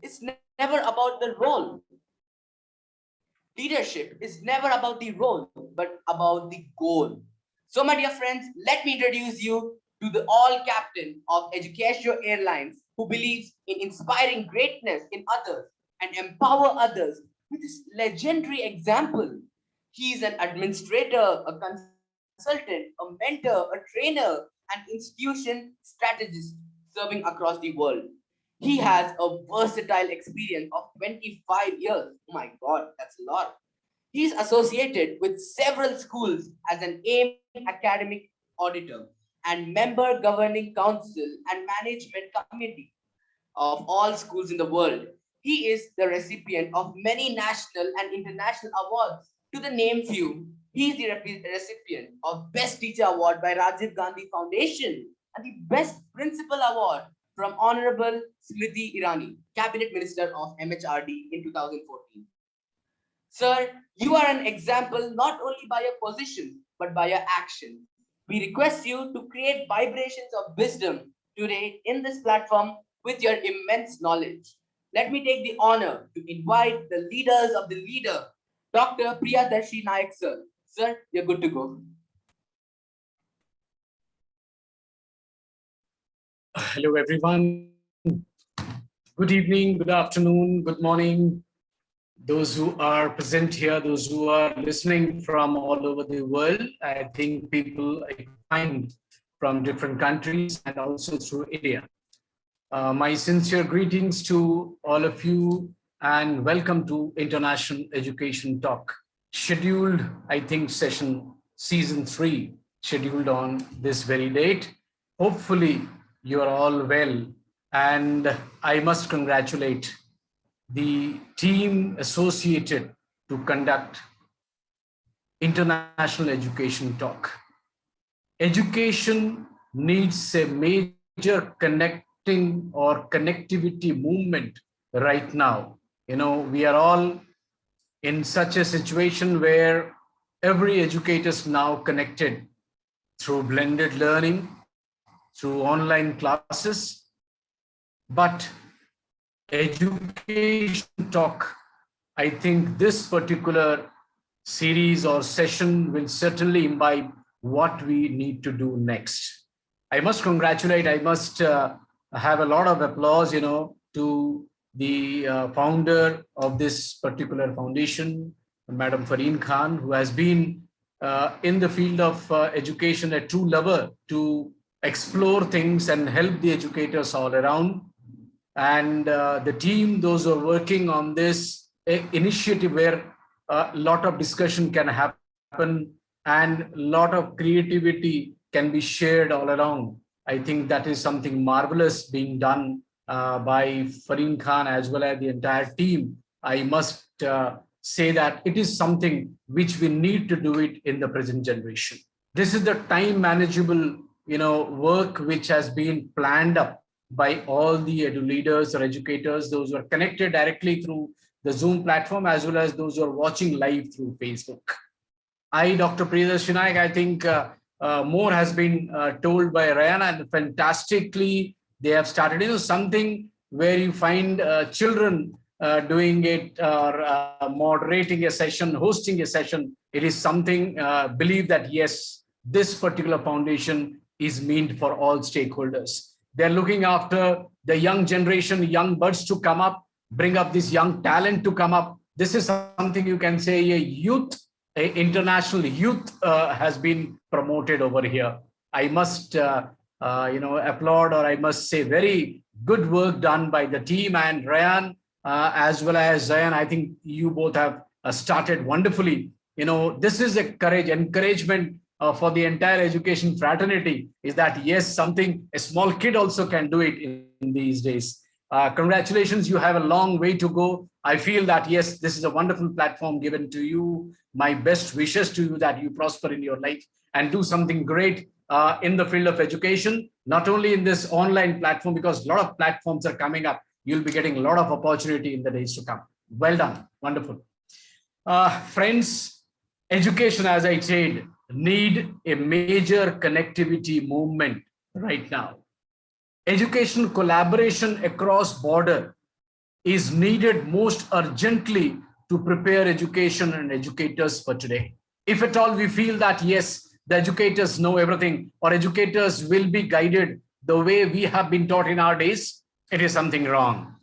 is never about the role. Leadership is never about the role, but about the goal. So, my dear friends, let me introduce you to the all captain of Educatio Airlines who believes in inspiring greatness in others and empower others with his legendary example. He is an administrator, a consultant, a mentor, a trainer, and institution strategist serving across the world. He has a versatile experience of 25 years. Oh my God, that's a lot. He is associated with several schools as an AIM academic auditor and member governing council and management committee of all schools in the world. He is the recipient of many national and international awards. To the name few, he is the recipient of Best Teacher Award by Rajiv Gandhi Foundation and the Best Principal Award from Honorable Smriti Irani, Cabinet Minister of MHRD in 2014. Sir, you are an example not only by your position, but by your actions. We request you to create vibrations of wisdom today in this platform with your immense knowledge. Let me take the honor to invite the leaders of the leader, Dr. Priyadarshi Naik, sir. Sir, you're good to go. Hello, everyone. Good evening, good afternoon, good morning. Those who are present here, those who are listening from all over the world. I think people I find from different countries and also through India. My sincere greetings to all of you and welcome to International Education Talk. Scheduled, I think, session season 3, scheduled on this very date. Hopefully, you are all well. And I must congratulate the team associated to conduct International Education Talk. Education needs a major connecting or connectivity movement right now. You know, we are all in such a situation where every educator is now connected through blended learning, through online classes, but education talk, I think this particular series or session will certainly imbibe what we need to do next. I must congratulate, I must have a lot of applause, to the founder of this particular foundation, Madam Fareen Khan, who has been in the field of education a true lover to explore things and help the educators all around. And the team, those who are working on this initiative where a lot of discussion can happen and a lot of creativity can be shared all along. I think that is something marvelous being done by Fareen Khan as well as the entire team. I must say that it is something which we need to do it in the present generation. This is the time manageable, work which has been planned up by all the edu leaders or educators, those who are connected directly through the Zoom platform, as well as those who are watching live through Facebook. I, Dr. Priyadarshi Naik, I think more has been told by Ryan, and fantastically they have started, something where you find children doing it or moderating a session, hosting a session. It is something, believe that, yes, this particular foundation is meant for all stakeholders. They're looking after the young generation, young buds to come up, bring up this young talent to come up. This is something you can say a youth, international youth has been promoted over here. I must, applaud, or I must say very good work done by the team, and Ryan, as well as Zayan. I think you both have started wonderfully. This is a encouragement for the entire education fraternity, is that yes, something a small kid also can do it in these days. Congratulations, you have a long way to go. I feel that yes, this is a wonderful platform given to you. My best wishes to you that you prosper in your life and do something great in the field of education, not only in this online platform, because a lot of platforms are coming up. You'll be getting a lot of opportunity in the days to come. Well done, wonderful. Friends, education, as I said, need a major connectivity movement right now. Education collaboration across border is needed most urgently to prepare education and educators for today. If at all we feel that, yes, the educators know everything, or educators will be guided the way we have been taught in our days, it is something wrong.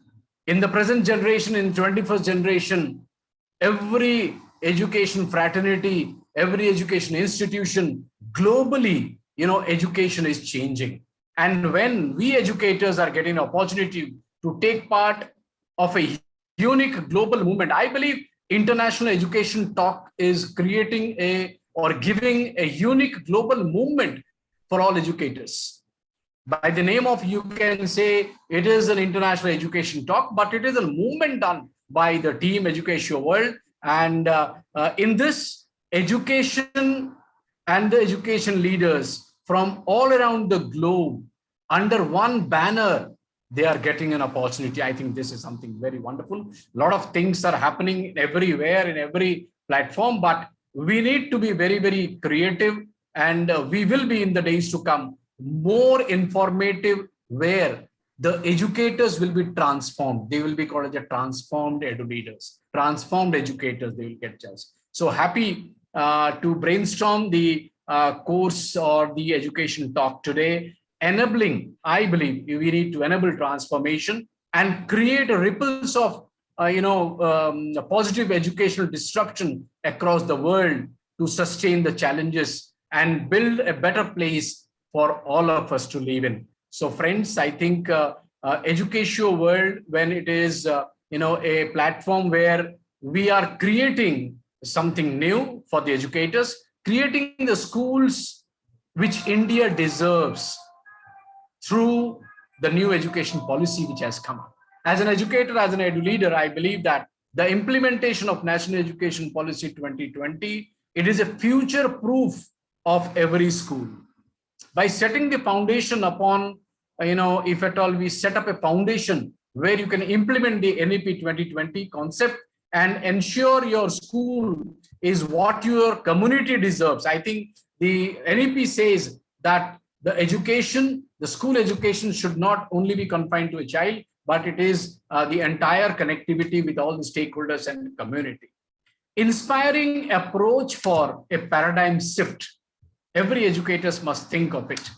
In the present generation, in 21st generation, every education fraternity, every education institution globally, education is changing. And when we educators are getting an opportunity to take part of a unique global movement, I believe international education talk is creating a or giving a unique global movement for all educators. By the name of, you can say it is an international education talk, but it is a movement done by the team Education World. And in this, education and the education leaders from all around the globe under one banner, they are getting an opportunity. I think this is something very wonderful. A lot of things are happening everywhere in every platform, but we need to be very, very creative, and we will be in the days to come more informative, where the educators will be transformed. They will be called as a transformed edu leaders, transformed educators. They will get just. So happy to brainstorm the course or the education talk today. Enabling, I believe we need to enable transformation and create a ripples of a positive educational disruption across the world to sustain the challenges and build a better place for all of us to live in. So friends, I think Education World, when it is a platform where we are creating something new for the educators, creating the schools which India deserves through the new education policy which has come up. As an educator, as an edu leader, I believe that the implementation of National Education Policy 2020, it is a future proof of every school. By setting the foundation upon, if at all we set up a foundation where you can implement the NEP 2020 concept and ensure your school is what your community deserves. I think the NEP says that the school education should not only be confined to a child, but it is the entire connectivity with all the stakeholders and community. Inspiring approach for a paradigm shift. Every educators must think of it.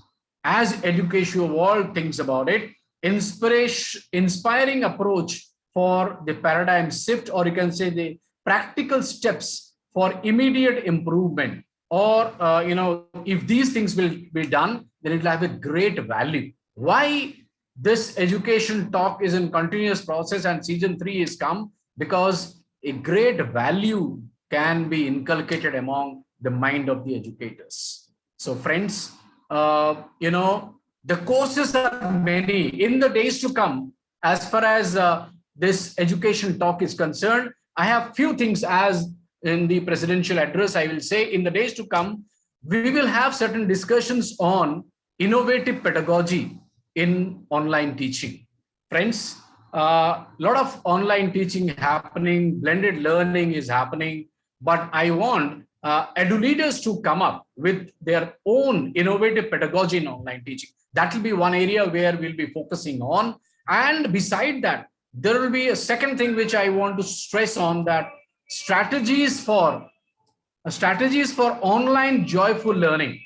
As Education World thinks about it, inspiring approach for the paradigm shift, or you can say the practical steps for immediate improvement, or if these things will be done, then it will have a great value. Why this education talk is in continuous process and season 3 is come? Because a great value can be inculcated among the mind of the educators. So friends, the courses are many in the days to come. As far as this education talk is concerned, I have few things. As in the presidential address, I will say in the days to come, we will have certain discussions on innovative pedagogy in online teaching. Friends, a lot of online teaching happening, blended learning is happening, but I want edu leaders to come up with their own innovative pedagogy in online teaching. That will be one area where we'll be focusing on. And beside that, there will be a second thing which I want to stress on, that strategies for online joyful learning.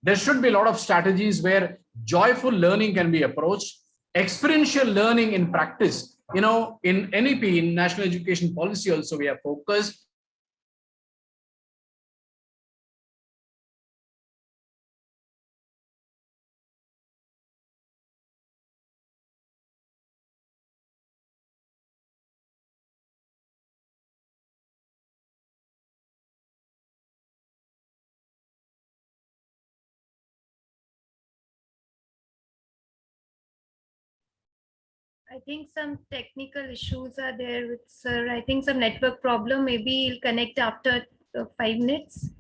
There should be a lot of strategies where joyful learning can be approached, experiential learning in practice. In NEP, in National Education Policy also, we have focused I think some technical issues are there with sir. I think some network problem. Maybe he'll connect after 5 minutes.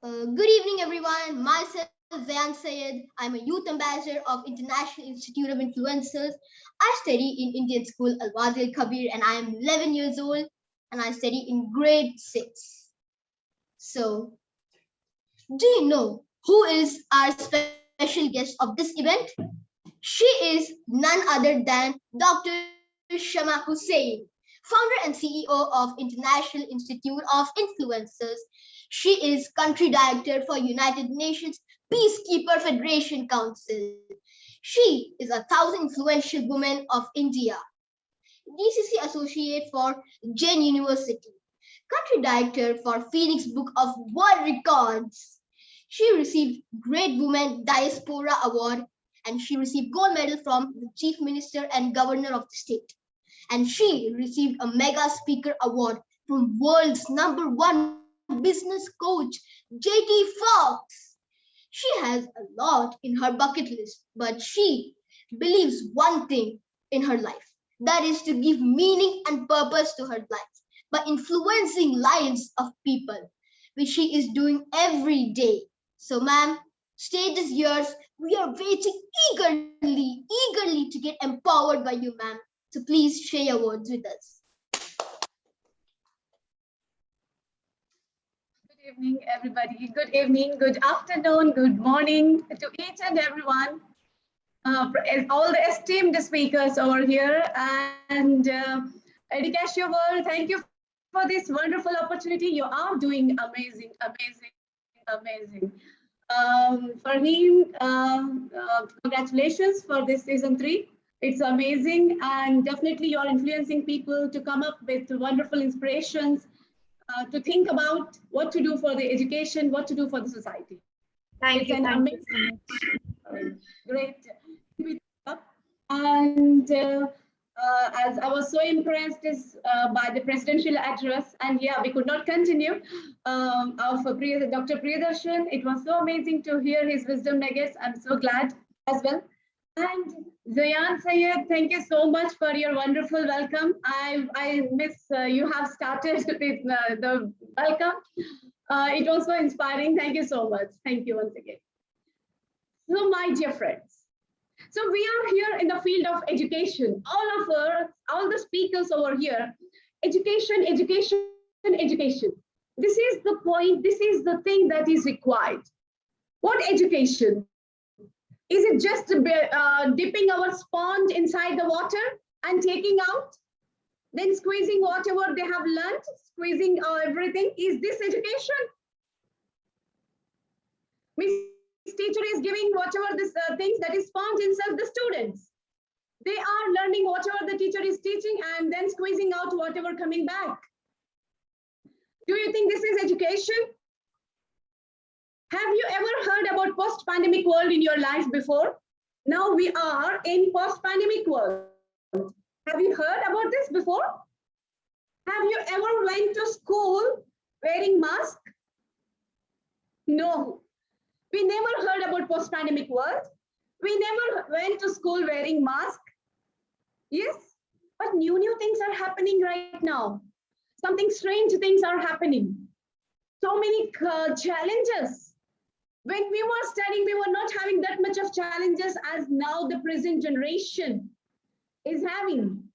Good evening, everyone. Myself, Zayan Sayed. I'm a youth ambassador of International Institute of Influencers. I study in Indian school Al Wazir Kabir, and I am 11 years old, and I study in grade 6. So, do you know who is our special guest of this event? She is none other than Dr. Shama Hussain, founder and CEO of International Institute of Influencers. She is country director for United Nations Peacekeeper Federation Council. She is a thousand influential woman of India, DCC associate for Jain University, country director for Phoenix Book of World Records. She received Great Woman Diaspora Award, and she received gold medal from the Chief Minister and Governor of the state. And she received a Mega Speaker Award from world's #1 business coach, JT Fox. She has a lot in her bucket list, but she believes one thing in her life, that is to give meaning and purpose to her life by influencing lives of people, which she is doing every day. So, ma'am, stage is yours. We are waiting eagerly to get empowered by you, ma'am. So please share your words with us. Good evening, everybody. Good evening, good afternoon, good morning to each and everyone. All the esteemed speakers over here and Educatio World, thank you for this wonderful opportunity. You are doing amazing. Farheen, congratulations for this season 3. It's amazing, and definitely you're influencing people to come up with wonderful inspirations, to think about what to do for the education, what to do for the society. Thank you so much. Great. And as I was so impressed by the presidential address, and yeah, we could not continue, of Dr. Priyadarshan. It was so amazing to hear his wisdom nuggets. I'm so glad as well. And Zayan Sayed, thank you so much for your wonderful welcome. I miss you have started with the welcome. It was so inspiring. Thank you so much. Thank you once again. So my dear friends, so we are here in the field of education. All of us, all the speakers over here, education. This is the point. This is the thing that is required. What education? Is it just dipping our sponge inside the water and taking out, then squeezing whatever they have learned, squeezing everything? Is this education? Miss Teacher is giving whatever this things that is sponge inside the students. They are learning whatever the teacher is teaching and then squeezing out whatever coming back. Do you think this is education? Have you ever heard about post-pandemic world in your life before? Now we are in post-pandemic world. Have you heard about this before? Have you ever went to school wearing mask? No. We never heard about post-pandemic world. We never went to school wearing mask. Yes, but new things are happening right now. Something strange things are happening. So many challenges. When we were studying, we were not having that much of challenges as now the present generation is having.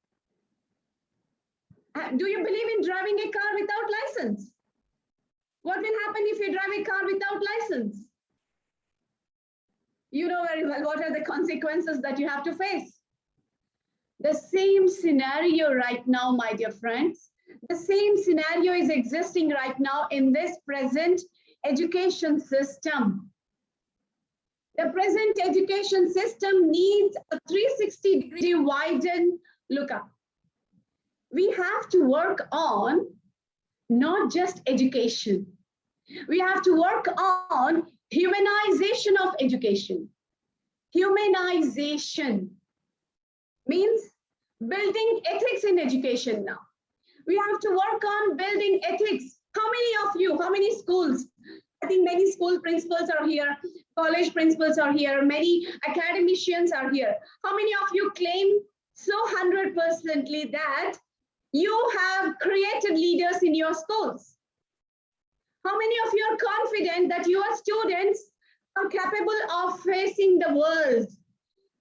Do you believe in driving a car without license? What will happen if you drive a car without license? You know very well what are the consequences that you have to face. The same scenario right now, my dear friends, the same scenario is existing right now in this present education system. The present education system needs a 360-degree widen lookup. We have to work on not just education. We have to work on humanization of education. Humanization means building ethics in education now. We have to work on building ethics. How many of you, how many schools? I think many school principals are here, college principals are here, many academicians are here. How many of you claim so 100%ly that you have created leaders in your schools? How many of you are confident that your students are capable of facing the world?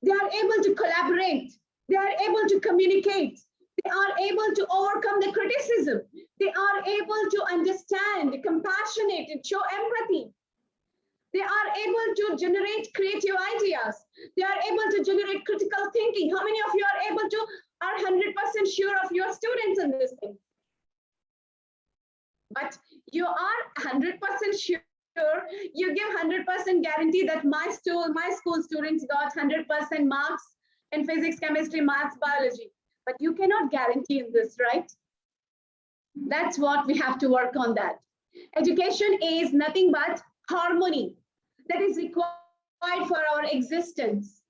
They are able to collaborate. They are able to communicate. They are able to overcome the criticism. They are able to understand, compassionate, and show empathy. They are able to generate creative ideas. They are able to generate critical thinking. How many of you are 100% sure of your students in this thing? But you are 100% sure, you give 100% guarantee that my school students got 100% marks in physics, chemistry, maths, biology. But you cannot guarantee in this, right? That's what we have to work on that. Education is nothing but harmony that is required for our existence.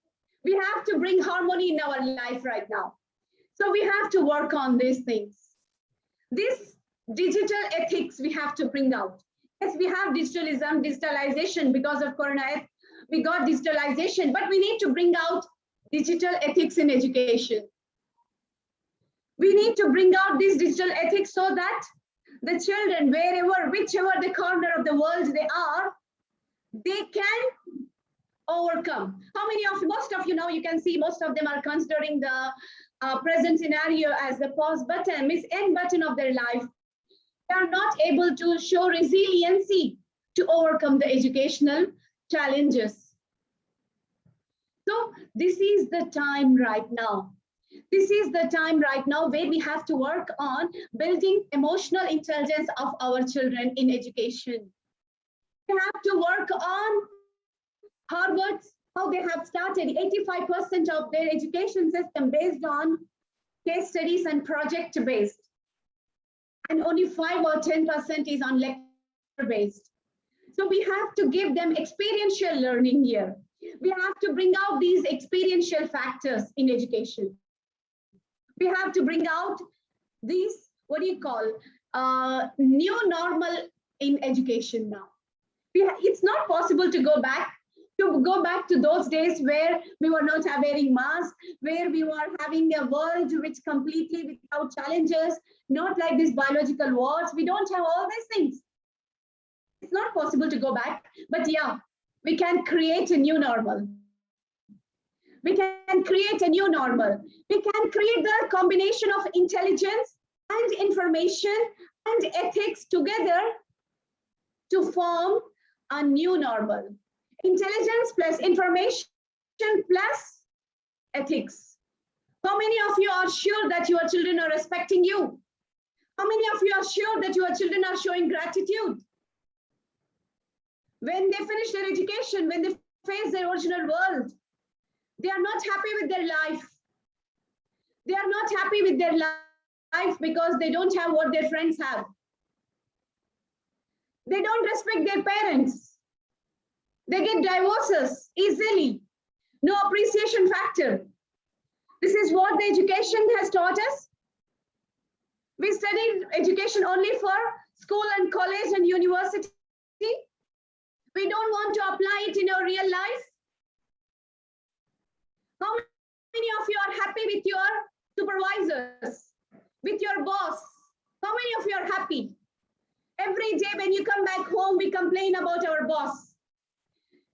We have to bring harmony in our life right now. So we have to work on these things. This digital ethics we have to bring out. Yes, we have digitalization because of Corona. We got digitalization, but we need to bring out digital ethics in education. We need to bring out this digital ethics so that the children, wherever, whichever the corner of the world they are, they can overcome. How many of most of you know, you can see most of them are considering the present scenario as the pause button, miss end button of their life. They are not able to show resiliency to overcome the educational challenges. So this is the time right now. This is the time right now where we have to work on building emotional intelligence of our children in education. We have to work on Harvard's, how they have started 85% of their education system based on case studies and project based. And only 5 or 10% is on lecture based. So we have to give them experiential learning here. We have to bring out these experiential factors in education. We have to bring out these, what do you call, new normal in education now. It's not possible to go back to those days where we were not wearing masks, where we were having a world which completely without challenges, not like these biological wars. We don't have all these things. It's not possible to go back, but yeah, we can create a new normal. We can create a new normal. We can create the combination of intelligence and information and ethics together to form a new normal. Intelligence plus information plus ethics. How many of you are sure that your children are respecting you? How many of you are sure that your children are showing gratitude? When they finish their education, when they face their original world, they are not happy with their life. They are not happy with their life because they don't have what their friends have. They don't respect their parents. They get divorces easily. No appreciation factor. This is what the education has taught us. We studied education only for school and college and university. We don't want to apply it in our real life. How many of you are happy with your supervisors, with your boss? How many of you are happy? Every day when you come back home, we complain about our boss.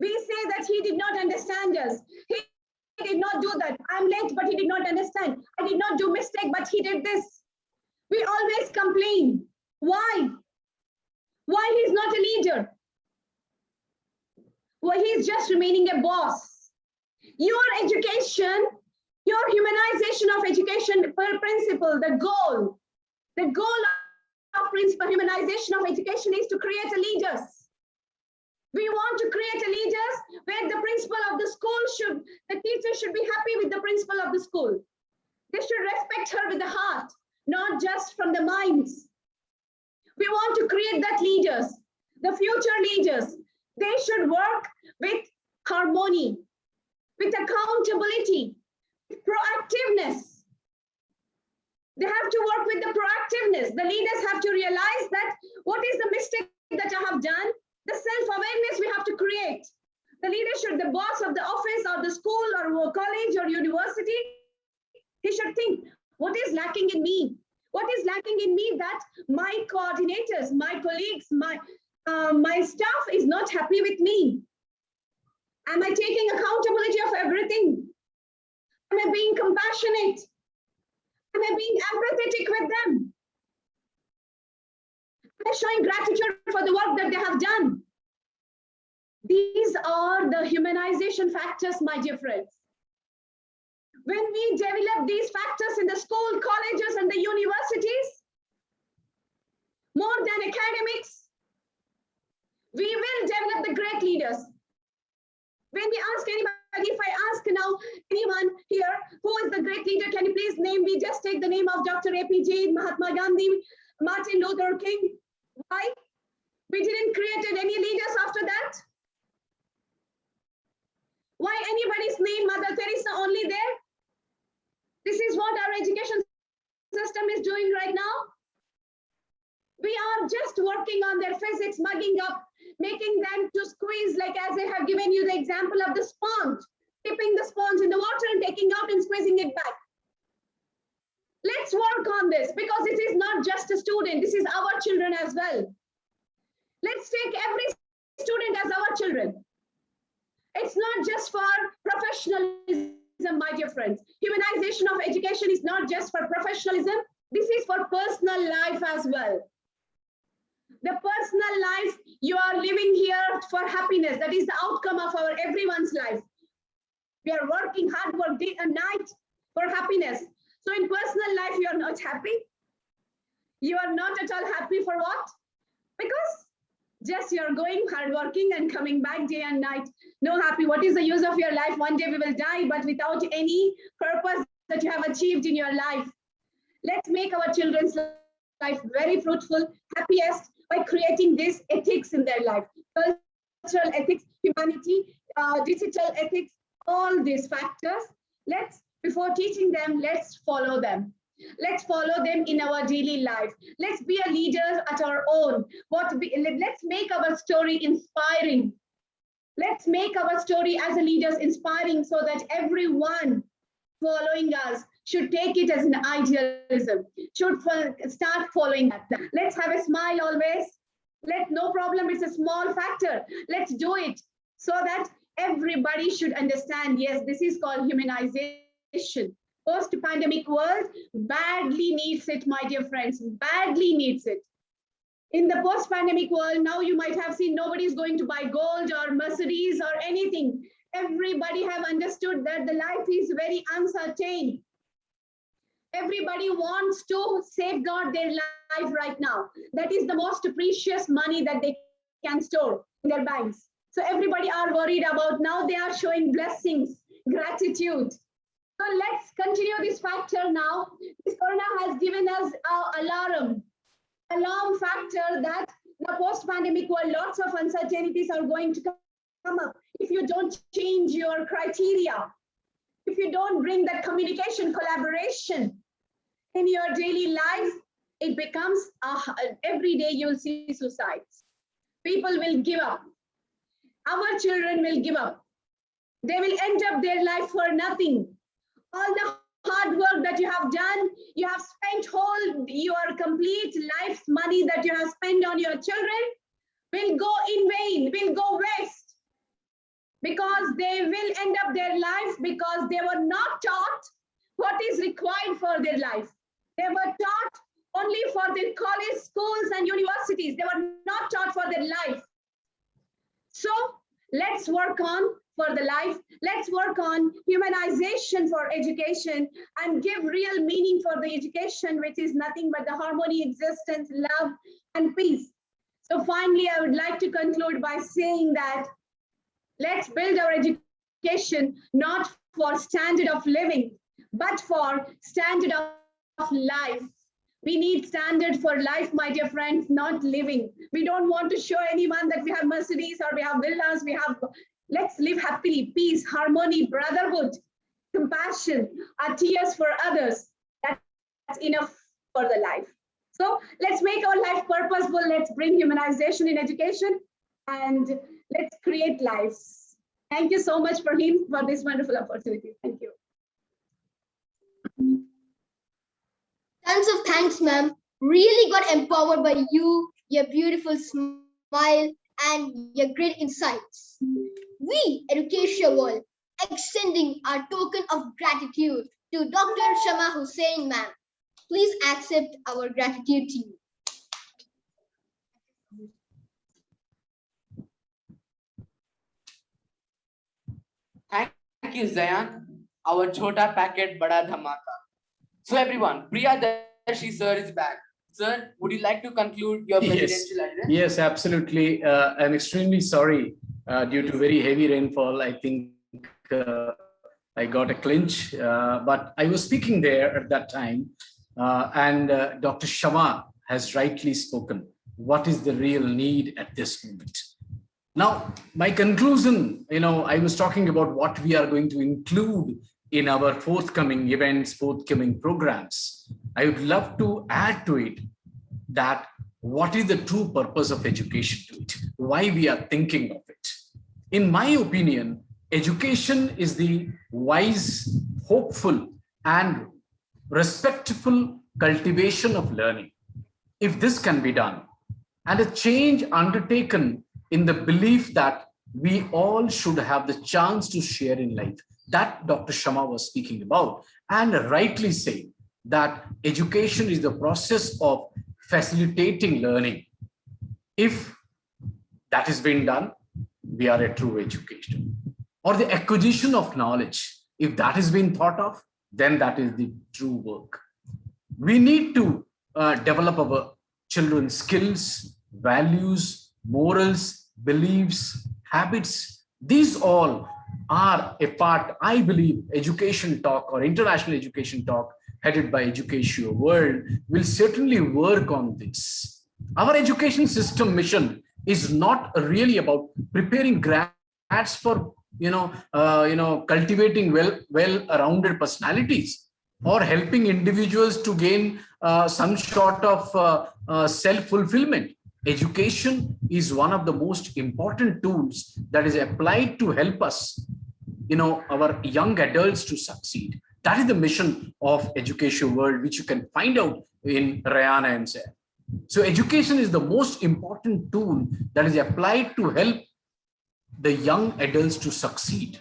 We say that he did not understand us. He did not do that. I'm late, but he did not understand. I did not do mistake, but he did this. We always complain. Why? Why he's not a leader? Well, he's just remaining a boss. Your education, your humanization of education principle, the goal of principle humanization of education is to create a leaders. We want to create a leaders where the principal of the school the teacher should be happy with the principal of the school. They should respect her with the heart, not just from the minds. We want to create that leaders, the future leaders. They should work with harmony, with accountability, with proactiveness. They have to work with the proactiveness. The leaders have to realize that what is the mistake that I have done? The self-awareness we have to create. The leader should, the boss of the office or the school or college or university, he should think, what is lacking in me? What is lacking in me that my coordinators, my colleagues, my staff is not happy with me? Am I taking accountability of everything? Am I being compassionate? Am I being empathetic with them? Am I showing gratitude for the work that they have done? These are the humanization factors, my dear friends. When we develop these factors in the school, colleges, and the universities, more than academics, we will develop the great leaders. When we ask anybody, if I ask now anyone here, who is the great leader, can you please name me? Just take the name of Dr. APJ, Mahatma Gandhi, Martin Luther King. Why? We didn't create any leaders after that. Why anybody's name, Mother Teresa, only there? This is what our education system is doing right now. We are just working on their physics, mugging up, making them to squeeze, like as I have given you the example of the sponge, dipping the sponge in the water and taking out and squeezing it back. Let's work on this, because it is not just a student, this is our children as well. Let's take every student as our children. It's not just for professionalism, my dear friends. Humanization of education is not just for professionalism, this is for personal life as well. The personal life, you are living here for happiness. That is the outcome of our everyone's life. We are working hard, work day and night for happiness. So in personal life, you are not happy. You are not at all happy for what? Because just you're going hard working and coming back day and night. No happy. What is the use of your life? One day we will die, but without any purpose that you have achieved in your life. Let's make our children's life very fruitful, happiest, by creating this ethics in their life. Cultural ethics, humanity, digital ethics, all these factors. Let's, before teaching them, let's follow them. Let's follow them in our daily life. Let's be a leader at our own. Let's make our story inspiring. Let's make our story as a leaders inspiring, so that everyone following us should take it as an idealism, should start following that. Let's have a smile always. No problem, it's a small factor. Let's do it so that everybody should understand, yes, this is called humanization. Post-pandemic world badly needs it, my dear friends, badly needs it. In the post-pandemic world, now you might have seen nobody's going to buy gold or Mercedes or anything. Everybody have understood that the life is very uncertain. Everybody wants to safeguard their life right now. That is the most precious money that they can store in their banks. So everybody are worried about, now they are showing blessings, gratitude. So let's continue this factor now. This corona has given us an alarm factor that the post-pandemic world, lots of uncertainties are going to come up. If you don't change your criteria, if you don't bring that communication, collaboration in your daily life, it becomes every day you'll see suicides. People will give up. Our children will give up. They will end up their life for nothing. All the hard work that you have done, you have spent whole your complete life's money that you have spent on your children will go in vain, will go waste. Because they will end up their life because they were not taught what is required for their life. They were taught only for their college, schools, and universities. They were not taught for their life. So let's work on for the life. Let's work on humanization for education and give real meaning for the education, which is nothing but the harmony, existence, love, and peace. So finally, I would like to conclude by saying that let's build our education not for standard of living, but for standard of life. We need standard for life, my dear friends, not living. We don't want to show anyone that we have Mercedes or we have villas, let's live happily, peace, harmony, brotherhood, compassion, our tears for others. That's enough for the life. So let's make our life purposeful. Let's bring humanization in education and let's create lives. Thank you so much for this wonderful opportunity. Thank you. Tons of thanks, ma'am. Really got empowered by you, your beautiful smile. smile, and your great insights. We, Education World, extending our token of gratitude to Dr. Shama Hussain, ma'am. Please accept our gratitude to you. Thank you, Zayan. Our chota packet bada dhamaka. So everyone, Priyadarshi sir is back. Sir, would you like to conclude your Yes. presidential address? Yes, absolutely. I'm extremely sorry due to very heavy rainfall. I think I got a clinch, but I was speaking there at that time, and Dr. Shama has rightly spoken. What is the real need at this moment? Now, my conclusion, I was talking about what we are going to include in our forthcoming events, forthcoming programs. I would love to add to it that what is the true purpose of education to it, why we are thinking of it. In my opinion, education is the wise, hopeful, and respectful cultivation of learning. If this can be done, and a change undertaken in the belief that we all should have the chance to share in life, that Dr. Shama was speaking about, and rightly saying that education is the process of facilitating learning. If that is being done, we are a true education. Or the acquisition of knowledge, if that is being thought of, then that is the true work. We need to develop our children's skills, values, morals, beliefs, habits. These all are a part, I believe, Education Talk or International Education Talk headed by Education World will certainly work on this. Our education system mission is not really about preparing grads for cultivating well-rounded personalities or helping individuals to gain some sort of self-fulfillment. Education is one of the most important tools that is applied to help us, our young adults to succeed. That is the mission of Education World, which you can find out in Rayana and Sarah. So education is the most important tool that is applied to help the young adults to succeed.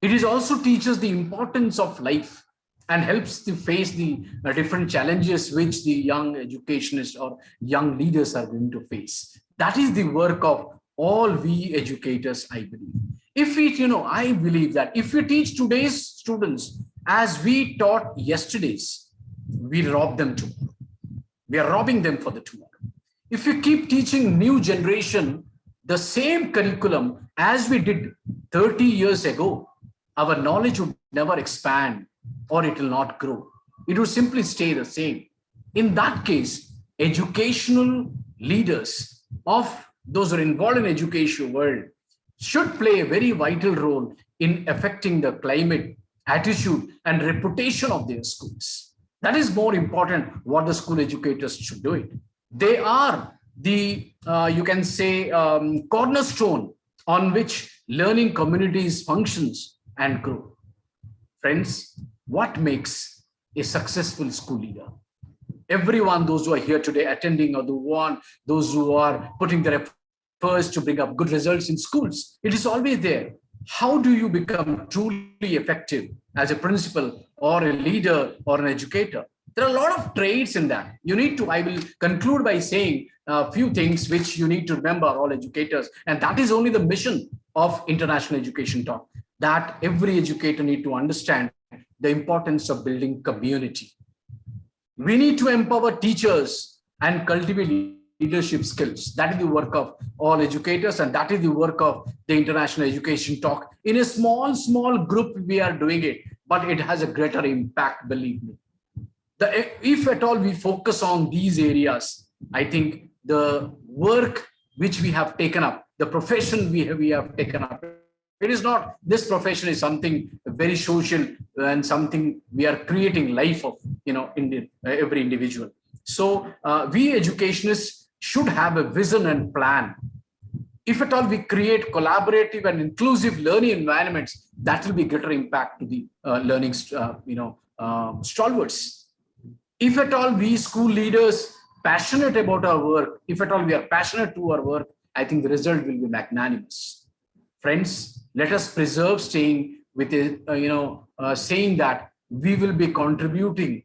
It is also teaches the importance of life and helps to face the different challenges which the young educationists or young leaders are going to face. That is the work of all we educators, I believe. If we, I believe that if we teach today's students as we taught yesterday's, we rob them tomorrow. We are robbing them for the tomorrow. If we keep teaching new generation the same curriculum as we did 30 years ago, our knowledge would never expand or it will not grow. It will simply stay the same. In that case, educational leaders of those who are involved in education world should play a very vital role in affecting the climate, attitude, and reputation of their schools. That is more important what the school educators should do it. They are the, you can say, cornerstone on which learning communities functions and grow. Friends, what makes a successful school leader? Everyone, those who are here today attending or those who are putting their efforts to bring up good results in schools, it is always there. How do you become truly effective as a principal or a leader or an educator? There are a lot of traits in that. You need to, I will conclude by saying a few things which you need to remember, all educators, and that is only the mission of International Education Talk, that every educator need to understand the importance of building community. We need to empower teachers and cultivate leadership skills. That is the work of all educators, and that is the work of the International Education Talk. In a small group, we are doing it, but it has a greater impact, believe me. If at all we focus on these areas, I think the work which we have taken up, the profession we have taken up, it is not, this profession is something very social and something we are creating life of, in every individual. So we educationists should have a vision and plan. If at all we create collaborative and inclusive learning environments, that will be greater impact to the learning, stalwarts. If at all we school leaders passionate about our work, if at all we are passionate to our work, I think the result will be magnanimous. Friends, let us preserve staying with it, saying that we will be contributing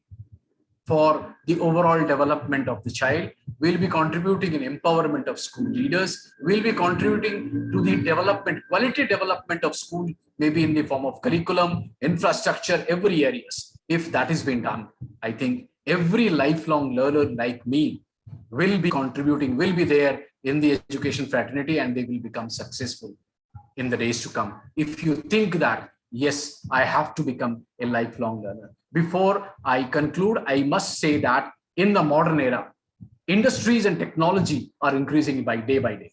for the overall development of the child. We'll be contributing in empowerment of school leaders. We'll be contributing to the development, quality development of school, maybe in the form of curriculum, infrastructure, every areas. If that is being done, I think every lifelong learner like me will be contributing, will be there in the education fraternity, and they will become successful in the days to come. If you think that, yes, I have to become a lifelong learner. Before I conclude, I must say that in the modern era, industries and technology are increasing by day.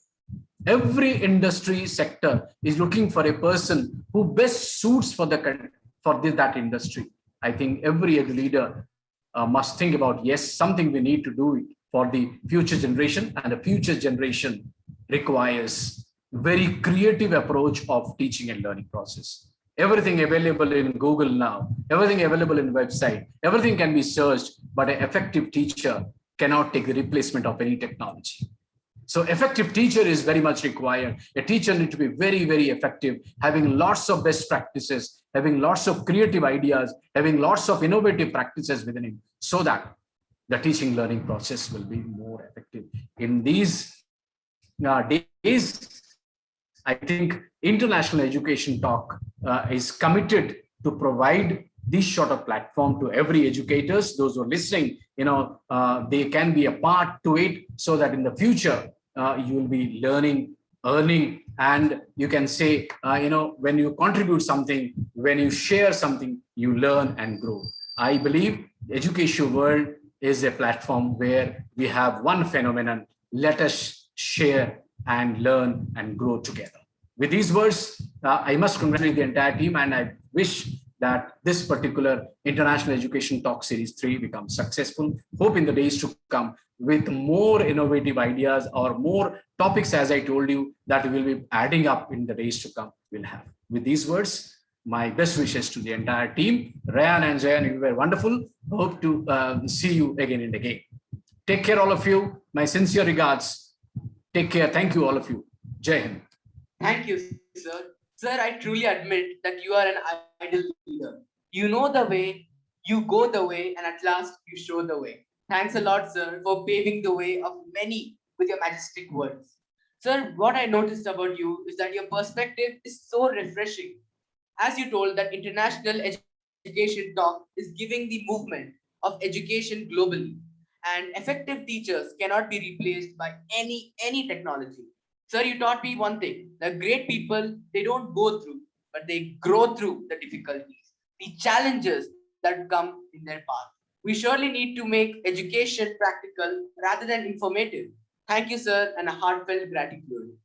Every industry sector is looking for a person who best suits for that industry. I think every leader must think about, yes, something we need to do for the future generation, and the future generation requires very creative approach of teaching and learning process. Everything available in Google now, everything available in website, everything can be searched, but an effective teacher cannot take the replacement of any technology. So effective teacher is very much required. A teacher needs to be very, very effective, having lots of best practices, having lots of creative ideas, having lots of innovative practices within him, so that the teaching learning process will be more effective. In these days, I think International Education Talk is committed to provide this sort of platform to every educators. Those who are listening, they can be a part to it, so that in the future you will be learning, earning, and you can say, when you contribute something, when you share something, you learn and grow. I believe the education world is a platform where we have one phenomenon. Let us share and learn and grow together. With these words, I must congratulate the entire team, and I wish that this particular International Education Talk Series 3 becomes successful. Hope in the days to come, with more innovative ideas or more topics, as I told you, that we will be adding up in the days to come, we'll have. With these words, my best wishes to the entire team. Rayan and Zayan, you were wonderful. Hope to see you again and again. Take care, all of you. My sincere regards. Take care. Thank you, all of you. Jai Hind. Thank you, sir. Sir, I truly admit that you are an ideal leader. You know the way, you go the way, and at last you show the way. Thanks a lot, sir, for paving the way of many with your majestic words. Sir, what I noticed about you is that your perspective is so refreshing. As you told, that International Education Talk is giving the movement of education globally, and effective teachers cannot be replaced by any technology. Sir, you taught me one thing: the great people, they don't go through, but they grow through the difficulties, the challenges that come in their path. We surely need to make education practical rather than informative. Thank you, sir, and a heartfelt gratitude.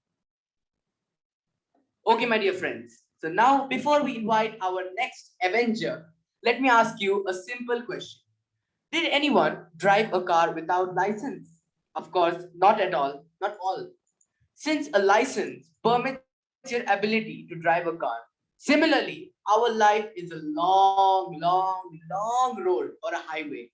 Okay, my dear friends. So now, before we invite our next Avenger, let me ask you a simple question. Did anyone drive a car without license? Of course, not at all, not all. Since a license permits your ability to drive a car, similarly, our life is a long road or a highway.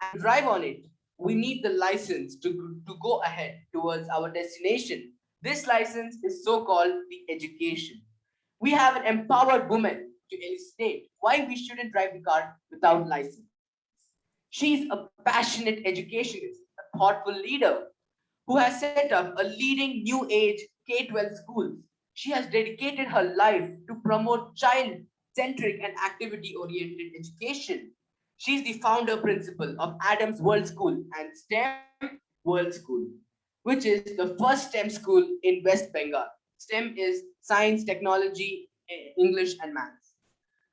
And to drive on it, we need the license to go ahead towards our destination. This license is so called the education. We have an empowered woman to illustrate why we shouldn't drive the car without license. She's a passionate educationist, a thoughtful leader who has set up a leading new age K-12 schools. She has dedicated her life to promote child-centric and activity-oriented education. She's the founder principal of Adams World School and STEM World School, which is the first STEM school in West Bengal. STEM is science, technology, English, and maths.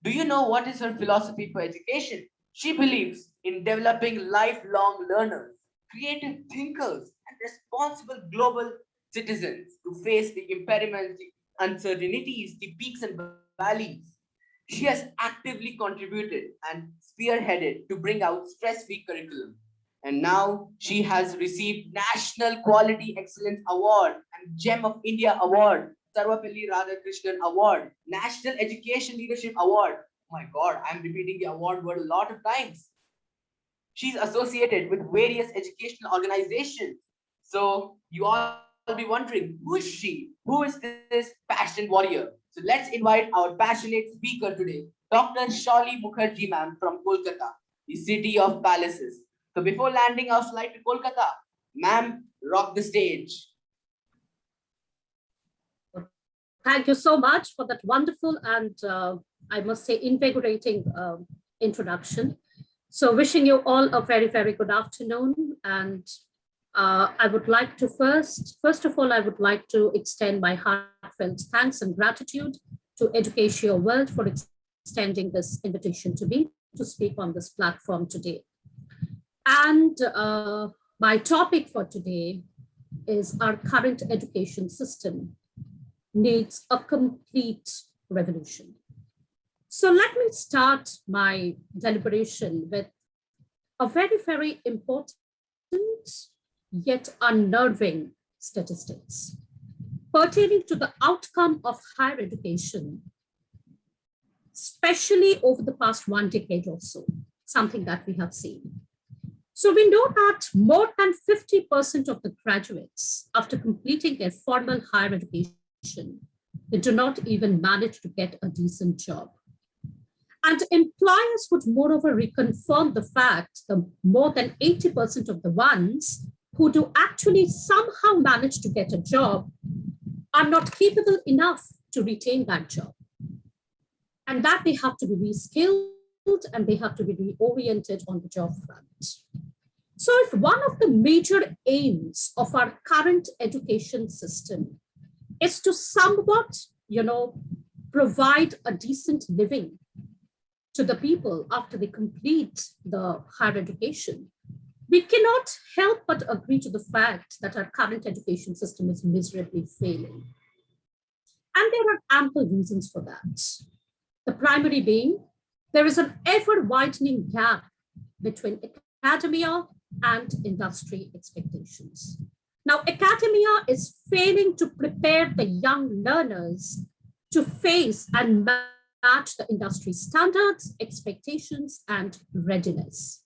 Do you know what is her philosophy for education? She believes in developing lifelong learners, creative thinkers, and responsible global citizens to face the impediments, the uncertainties, the peaks and valleys. She has actively contributed and spearheaded to bring out stress-free curriculum. And now she has received National Quality Excellence Award and Gem of India Award, Sarvapalli Radhakrishnan Award, National Education Leadership Award. Oh my God, I'm repeating the award word a lot of times. She's associated with various educational organizations. So you all be wondering, who is she? Who is this passion warrior? So let's invite our passionate speaker today, Dr. Shali Mukherjee ma'am from Kolkata, the city of palaces. So before landing our flight to Kolkata, ma'am, rock the stage. Thank you so much for that wonderful and I must say invigorating introduction. So wishing you all a very, very good afternoon. And I would like to first of all, I would like to extend my heartfelt thanks and gratitude to Educatio World for extending this invitation to me to speak on this platform today. And my topic for today is our current education system needs a complete revolution. So let me start my deliberation with a very, very important yet unnerving statistics pertaining to the outcome of higher education, especially over the past 1 decade or so, something that we have seen. So we know that more than 50% of the graduates, after completing their formal higher education, they do not even manage to get a decent job. And employers would moreover reconfirm the fact that more than 80% of the ones who do actually somehow manage to get a job are not capable enough to retain that job. And that they have to be reskilled and they have to be reoriented on the job front. So if one of the major aims of our current education system is to somewhat, provide a decent living to the people after they complete the higher education, we cannot help but agree to the fact that our current education system is miserably failing. And there are ample reasons for that. The primary being, there is an ever-widening gap between academia and industry expectations. Now, academia is failing to prepare the young learners to face and match the industry standards, expectations, and readiness.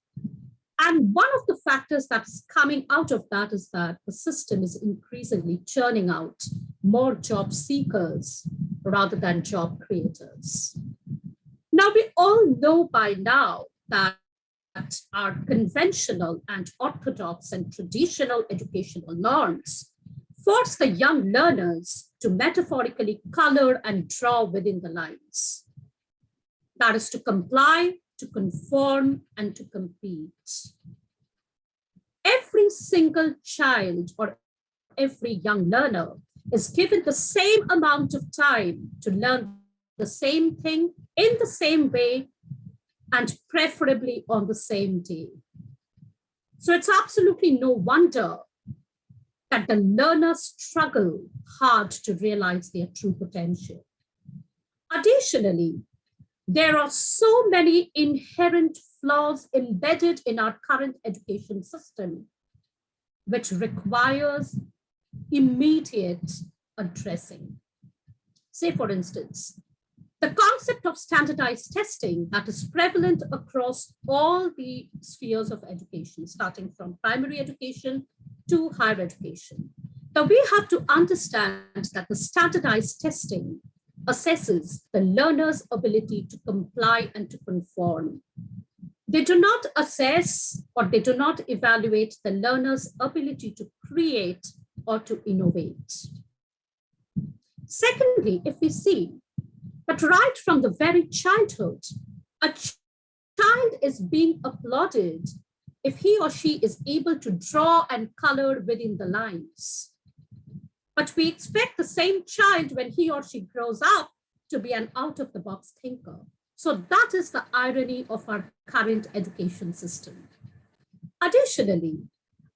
And one of the factors that's coming out of that is that the system is increasingly churning out more job seekers rather than job creators. Now, we all know by now that our conventional and orthodox and traditional educational norms force the young learners to metaphorically color and draw within the lines. That is to comply, to conform, and to compete. Every single child or every young learner is given the same amount of time to learn the same thing in the same way and preferably on the same day. So it's absolutely no wonder that the learners struggle hard to realize their true potential. Additionally, there are so many inherent flaws embedded in our current education system, which requires immediate addressing. Say, for instance, the concept of standardized testing that is prevalent across all the spheres of education, starting from primary education to higher education. Now, we have to understand that the standardized testing assesses the learner's ability to comply and to conform. They do not assess or they do not evaluate the learner's ability to create or to innovate. Secondly, if we see that right from the very childhood, a child is being applauded if he or she is able to draw and color within the lines. But we expect the same child when he or she grows up to be an out-of-the-box thinker. So that is the irony of our current education system. Additionally,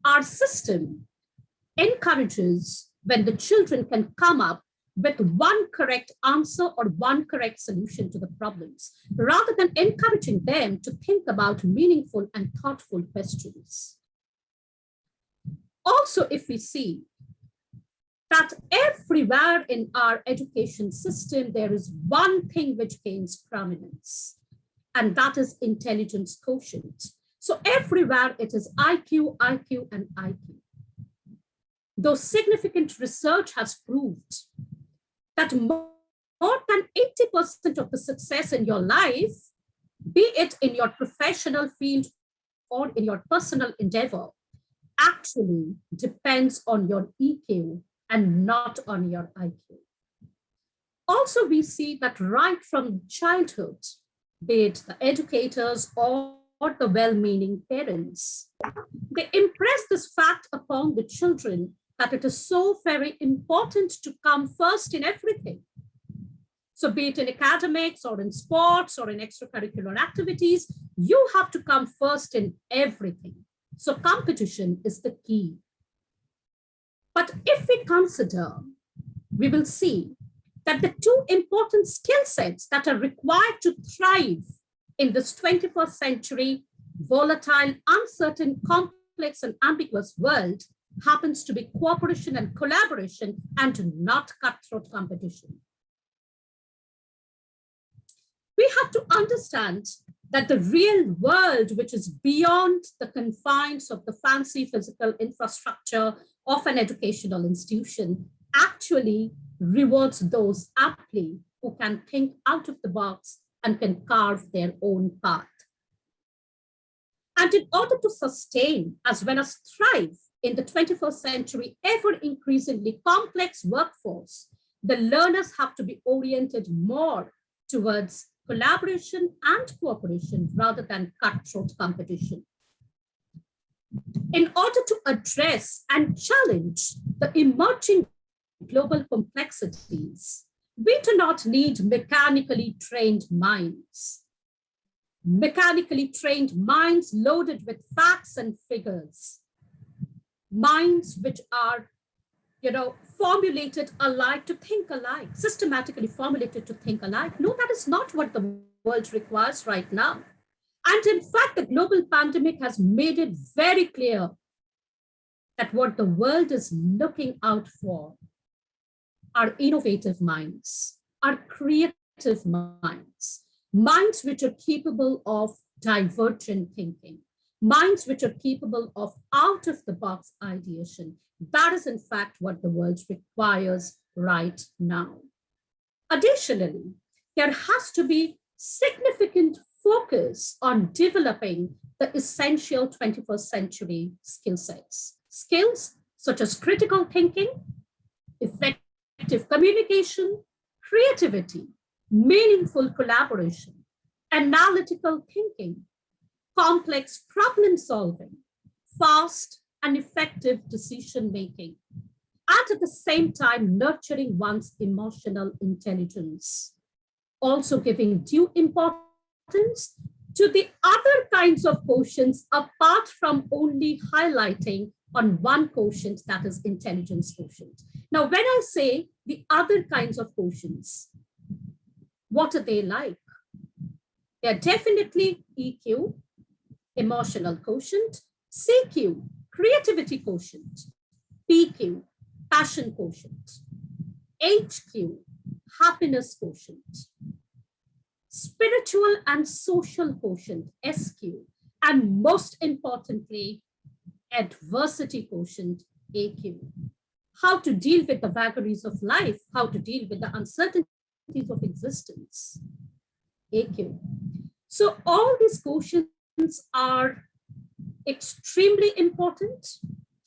our system encourages when the children can come up with one correct answer or one correct solution to the problems, rather than encouraging them to think about meaningful and thoughtful questions. Also, if we see that everywhere in our education system, there is one thing which gains prominence, and that is intelligence quotient. So everywhere it is IQ, IQ, and IQ. though significant research has proved that more than 80% of the success in your life, be it in your professional field or in your personal endeavor, actually depends on your EQ and not on your IQ. Also, we see that right from childhood, be it the educators or the well-meaning parents, they impress this fact upon the children that it is so very important to come first in everything. So be it in academics or in sports or in extracurricular activities, you have to come first in everything. So competition is the key. But if we consider, we will see that the two important skill sets that are required to thrive in this 21st century, volatile, uncertain, complex, and ambiguous world happens to be cooperation and collaboration and not cutthroat competition. We have to understand that the real world, which is beyond the confines of the fancy physical infrastructure of an educational institution, actually rewards those aptly who can think out of the box and can carve their own path. And in order to sustain as well as thrive in the 21st century, ever increasingly complex workforce, the learners have to be oriented more towards collaboration and cooperation rather than cutthroat competition. In order to address and challenge the emerging global complexities, we do not need mechanically trained minds. Mechanically trained minds loaded with facts and figures. Minds which are, formulated alike to think alike, systematically formulated to think alike. No, that is not what the world requires right now. And in fact, the global pandemic has made it very clear that what the world is looking out for are innovative minds, are creative minds, minds which are capable of divergent thinking, minds which are capable of out-of-the-box ideation. That is, in fact, what the world requires right now. Additionally, there has to be significant focus on developing the essential 21st century skill sets. Skills such as critical thinking, effective communication, creativity, meaningful collaboration, analytical thinking, complex problem solving, fast and effective decision-making, and at the same time nurturing one's emotional intelligence. Also giving due importance to the other kinds of quotients apart from only highlighting on one quotient, that is intelligence quotient. Now, when I say the other kinds of quotients, what are they like? They're definitely EQ, emotional quotient, CQ, creativity quotient, PQ, passion quotient, HQ, happiness quotient, spiritual and social quotient, SQ, and most importantly, adversity quotient, AQ. How to deal with the vagaries of life, how to deal with the uncertainties of existence, AQ. So all these quotients are extremely important,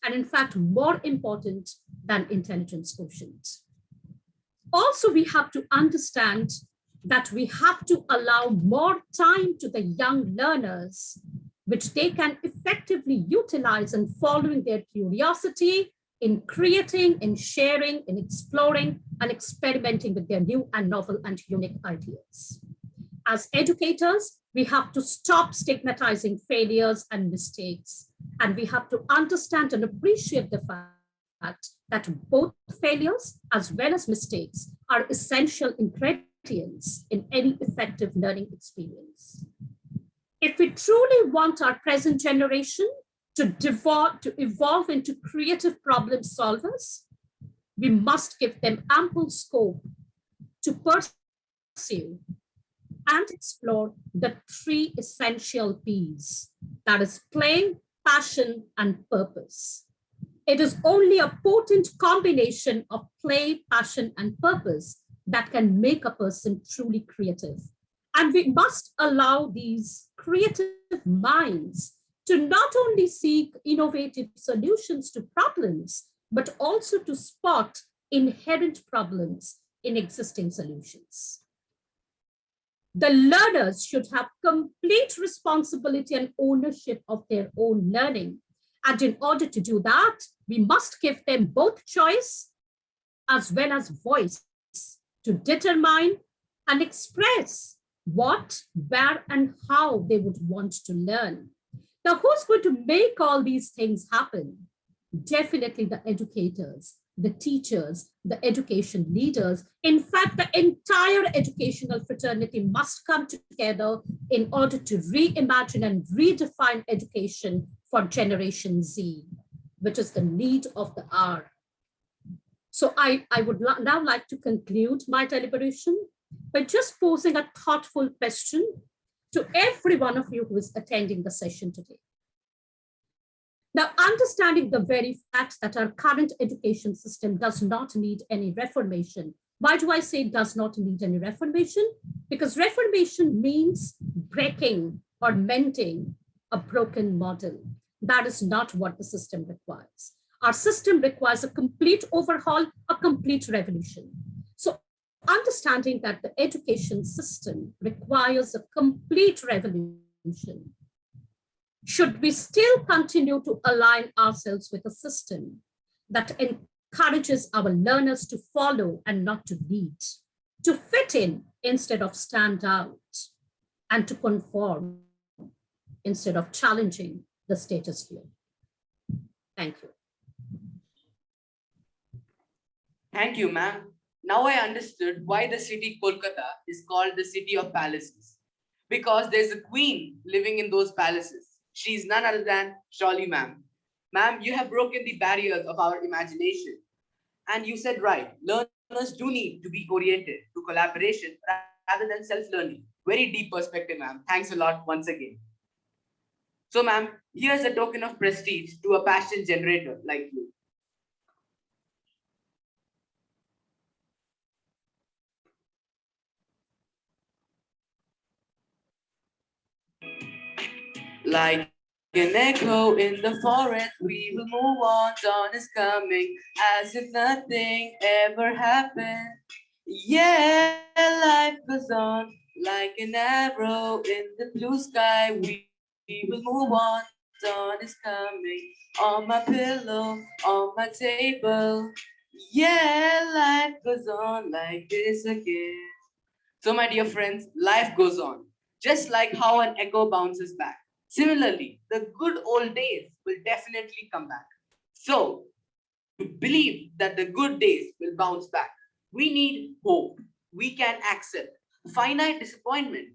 and in fact, more important than intelligence quotient. Also, we have to understand that we have to allow more time to the young learners, which they can effectively utilize in following their curiosity, in creating, in sharing, in exploring, and experimenting with their new and novel and unique ideas. As educators, we have to stop stigmatizing failures and mistakes, and we have to understand and appreciate the fact that both failures as well as mistakes are essential ingredients in any effective learning experience. If we truly want our present generation to evolve into creative problem solvers, we must give them ample scope to pursue and explore the three essential P's, that is play, passion, and purpose. It is only a potent combination of play, passion, and purpose that can make a person truly creative. And we must allow these creative minds to not only seek innovative solutions to problems, but also to spot inherent problems in existing solutions. The learners should have complete responsibility and ownership of their own learning. And in order to do that, we must give them both choice as well as voice to determine and express what, where, and how they would want to learn. Now, who's going to make all these things happen? Definitely the educators, the teachers, the education leaders. In fact, the entire educational fraternity must come together in order to reimagine and redefine education for Generation Z, which is the need of the hour. So I would now like to conclude my deliberation by just posing a thoughtful question to every one of you who is attending the session today. Now, understanding the very fact that our current education system does not need any reformation. Why do I say does not need any reformation? Because reformation means breaking or mending a broken model. That is not what the system requires. Our system requires a complete overhaul, a complete revolution. So understanding that the education system requires a complete revolution, should we still continue to align ourselves with a system that encourages our learners to follow and not to lead, to fit in instead of stand out, and to conform instead of challenging the status quo? Thank you. Thank you, ma'am. Now I understood why the city Kolkata is called the city of palaces. Because there's a queen living in those palaces. She's none other than Shawly ma'am. Ma'am, you have broken the barriers of our imagination. And you said right, learners do need to be oriented to collaboration rather than self-learning. Very deep perspective, ma'am. Thanks a lot once again. So, ma'am, here's a token of prestige to a passion generator like you. Like an echo in the forest, we will move on. Dawn is coming, as if nothing ever happened. Yeah, life goes on like an arrow in the blue sky. We will move on. Dawn is coming on my pillow, on my table. Yeah, life goes on like this again. So, my dear friends, life goes on, just like how an echo bounces back. Similarly, the good old days will definitely come back. So, to believe that the good days will bounce back, we need hope. We can accept finite disappointment,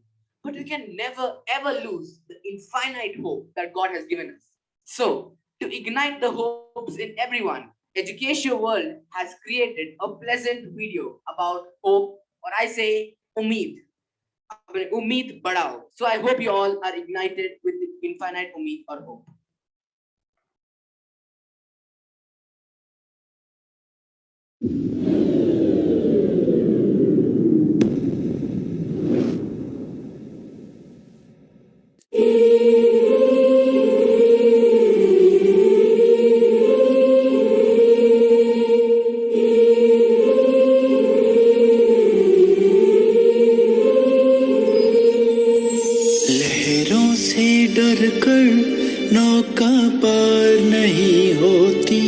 but we can never ever lose the infinite hope that God has given us. So, to ignite the hopes in everyone, Education World has created a pleasant video about hope, or I say, Umeed. Umeed Badao. So I hope you all are ignited with the infinite Umeed or hope. डर कर नौका पार नहीं होती,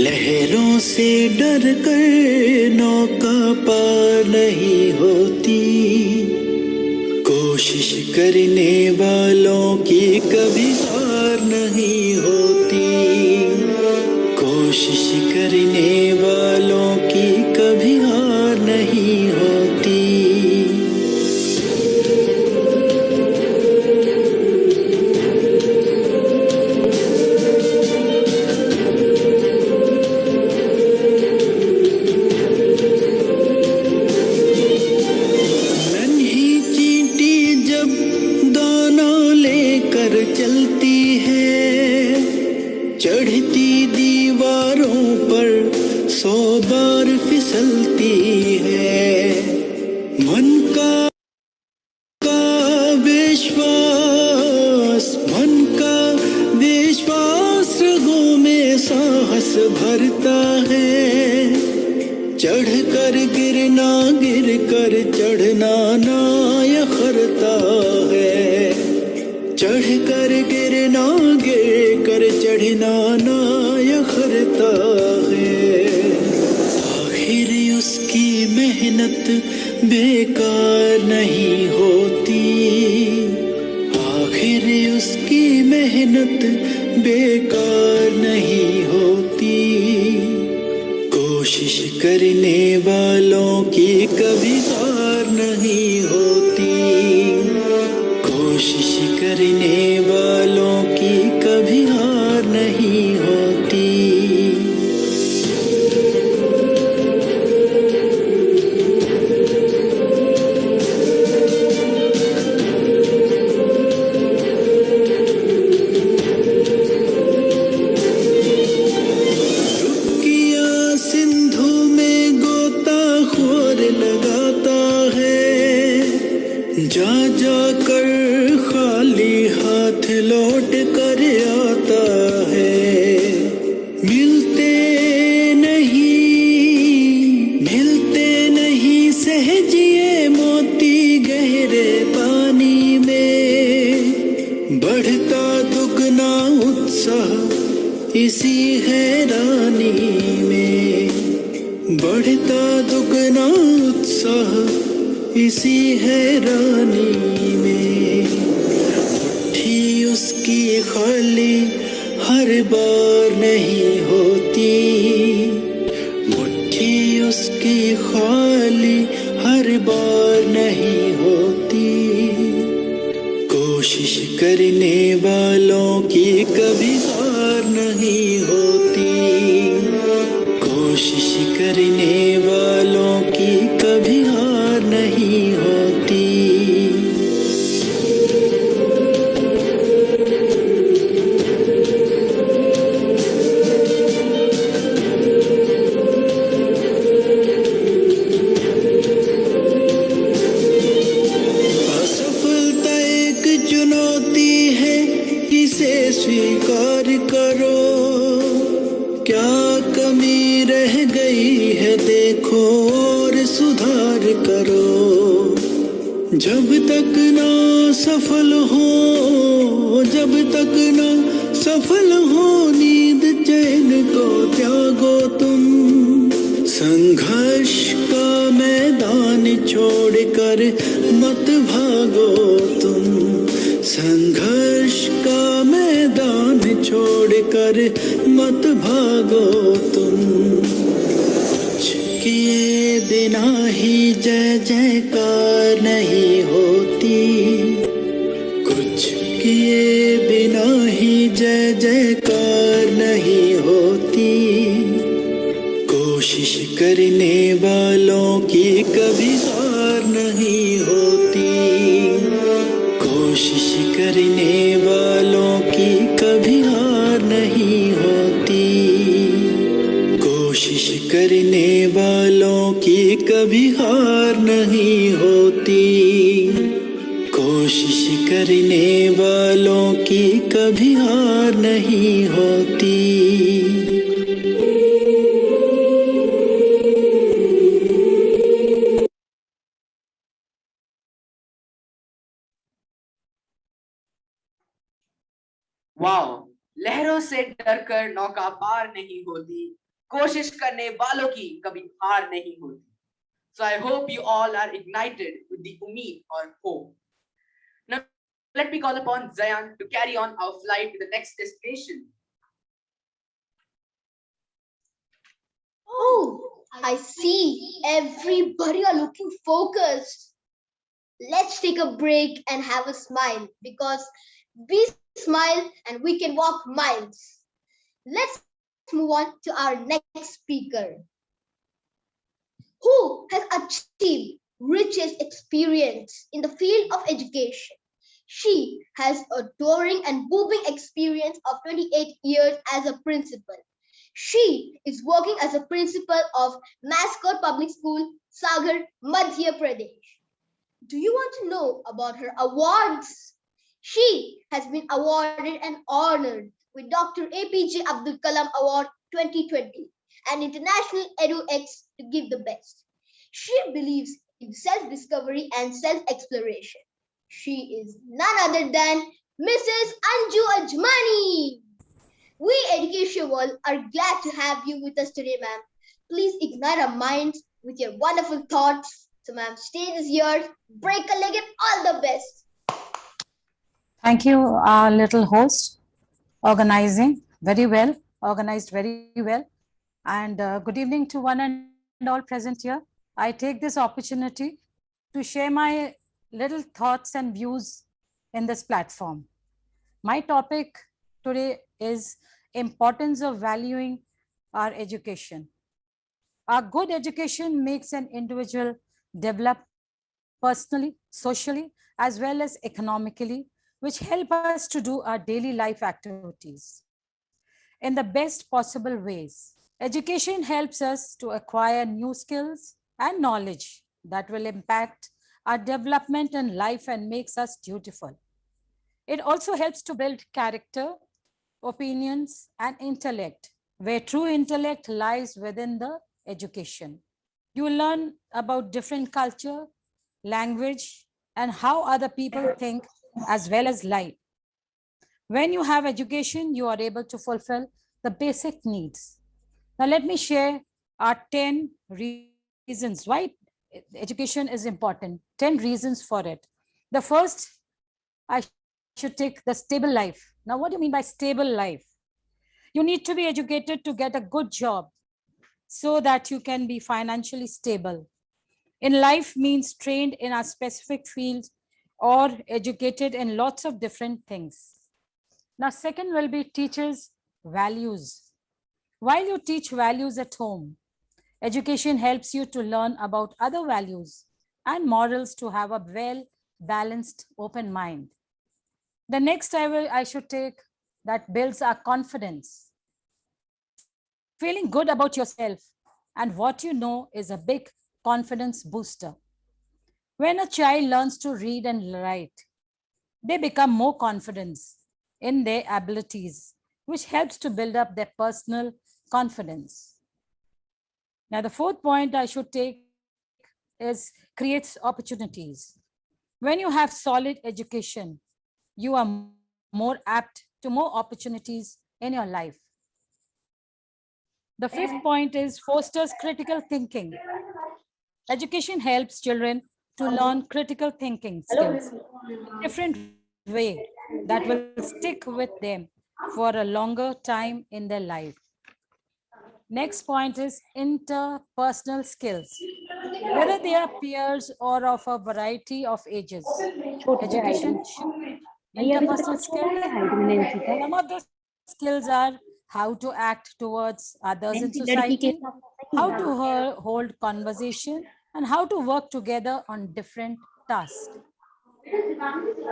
लहरों से डर कर नौका पार नहीं होती, कोशिश करने वालों की कभी हार नहीं होती, कोशिश करने वालों की कभी हार नहीं होती। चढ़ती मन का विश्वास, मन का विश्वास रगों में साहस भरता है। चढ़ कर गिरना, गिर कर चढ़ना ना यखरता है। चढ़ कर गिरना, गिर कर चढ़ना ना यखरता है। आखिर उसकी मेहनत बेकार नहीं होती। आखिर उसकी मेहनत बेकार नहीं होती। कोशिश करने वालों की कभी हार नहीं होती। कोशिश करने वालों की कभी हार नहीं होती। जा जा कर खाली हाथ लौट कर आता है। मिलते नहीं सहजिए मोती गहरे पानी में। बढ़ता दुगना उत्साह इसी हैरानी में। बढ़ता दुगना उत्साह इसी हैरानी में। मुट्ठी उसकी खाली हर बार नहीं होती। मुट्ठी उसकी खाली हर बार नहीं होती। कोशिश करने वालों की कभी हार नहीं होती। कोशिश करने वालों की कभी हार नहीं होती। असफलता एक चुनौती है, इसे स्वीकार करो। क्या कमी रह गई है देखो और सुधार करो। जब तक ना सफल हो, जब तक ना सफल हो, नींद चैन को त्यागो तुम। संघर्ष का मैदान छोड़कर मत भागो तुम। संघर्ष का मैदान छोड़कर मत भागो तुम। कुछ किए बिना ही जय जयकार नहीं होती। कुछ किए बिना ही जय जयकार नहीं होती। कोशिश करने वालों की कभी हार नहीं होती। कोशिश करने वालों की कभी हार नहीं होती। कोशिश करने वालों की कभी हार नहीं होती। कोशिश करने वालों की कभी हार नहीं होती। वाओ, लहरों से डरकर नौका पार नहीं होती। कोशिश करने वालों की कभी हार नहीं होती. So I hope you all are ignited with the umeed or hope. Now let me call upon Zayan to carry on our flight to the next destination. Oh, I see. Everybody are looking focused. Let's take a break and have a smile, because we smile and we can walk miles. Let's move on to our next speaker, who has achieved richest experience in the field of education. She has a touring and booming experience of 28 years as a principal. She is working as a principal of Mascot Public School, Sagar, Madhya Pradesh. Do you want to know about her awards? She has been awarded and honored with Dr. APJ Abdul Kalam Award 2020 and International EduX to give the best. She believes in self-discovery and self-exploration. She is none other than Mrs. Anju Ajmani. We Education World are glad to have you with us today, ma'am. Please ignite our minds with your wonderful thoughts. So, ma'am, stage is yours. Break a leg and all the best. Thank you, our little host, organizing very well, organized very well. And good evening to one and all present here. I take this opportunity to share my little thoughts and views in this platform. My topic today is importance of valuing our education. Our good education makes an individual develop personally, socially, as well as economically, which help us to do our daily life activities in the best possible ways. Education helps us to acquire new skills and knowledge that will impact our development in life and makes us dutiful. It also helps to build character, opinions, and intellect, where true intellect lies within the education. You learn about different culture, language, and how other people think as well as life. When you have education, you are able to fulfill the basic needs. Now, let me share our 10 reasons why education is important, 10 reasons for it. The first, I should take the stable life. Now, what do you mean by stable life? You need to be educated to get a good job so that you can be financially stable. In life means trained in a specific field or educated in lots of different things. Now, second will be teachers' values. While you teach values at home, education helps you to learn about other values and morals to have a well-balanced, open mind. The next I should take that builds our confidence. Feeling good about yourself and what you know is a big confidence booster. When a child learns to read and write, they become more confident in their abilities, which helps to build up their personal confidence. Now, the fourth point I should take is creates opportunities. When you have solid education, you are more apt to more opportunities in your life. The fifth point is fosters critical thinking. Education helps children to learn critical thinking skills in different way that will stick with them for a longer time in their life. Next point is interpersonal skills. Whether they are peers or of a variety of ages, education interpersonal skills. Some of those skills are how to act towards others in society, how to hold conversation, and how to work together on different tasks.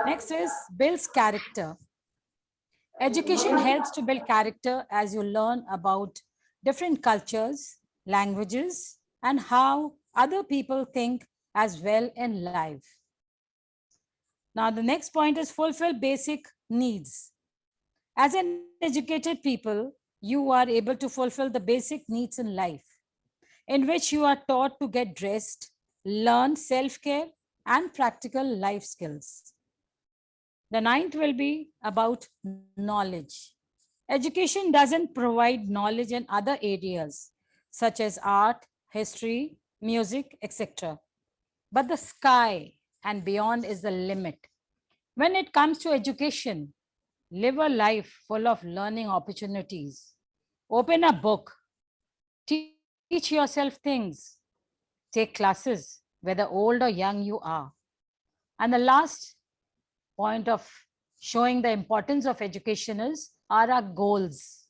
Next is builds character. Education helps to build character as you learn about different cultures, languages, and how other people think as well in life. Now, the next point is fulfill basic needs. As an educated people, you are able to fulfill the basic needs in life, in which you are taught to get dressed, learn self-care, and practical life skills. The ninth will be about knowledge. Education doesn't provide knowledge in other areas, such as art, history, music, etc. But the sky and beyond is the limit. When it comes to education, live a life full of learning opportunities. Open a book, teach yourself things, take classes, whether old or young you are. And the last point of showing the importance of education are our goals.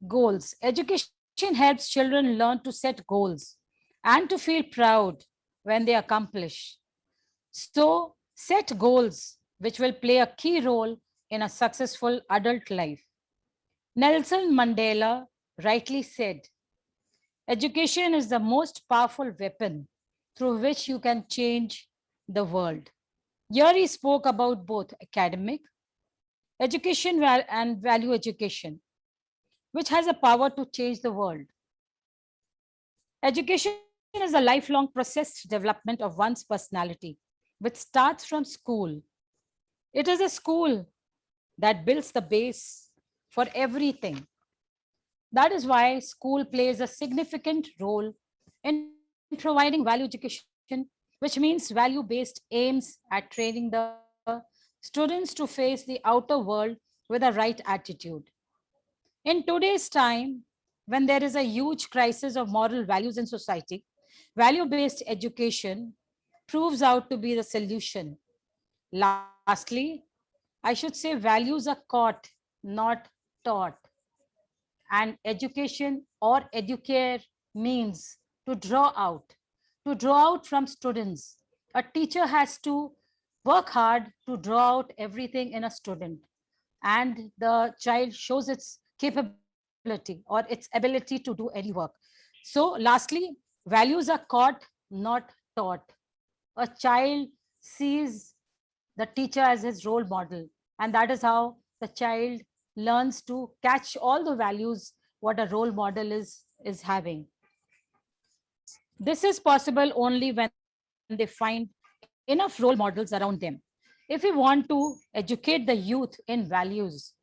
Goals. Education helps children learn to set goals and to feel proud when they accomplish. So set goals which will play a key role in a successful adult life. Nelson Mandela rightly said, education is the most powerful weapon through which you can change the world. Here he spoke about both academic education and value education, which has a power to change the world. Education is a lifelong processed development of one's personality, which starts from school. It is a school that builds the base for everything. That is why school plays a significant role in providing value education, which means value-based aims at training the students to face the outer world with a right attitude. In today's time, when there is a huge crisis of moral values in society, value-based education proves out to be the solution. Lastly, I should say values are caught, not taught. And education or educare means to draw out from students. A teacher has to work hard to draw out everything in a student, and the child shows its capability or its ability to do any work. So lastly, values are caught, not taught. A child sees the teacher as his role model, and that is how the child learns to catch all the values what a role model is having. This is possible only when they find enough role models around them. If we want to educate the youth in values,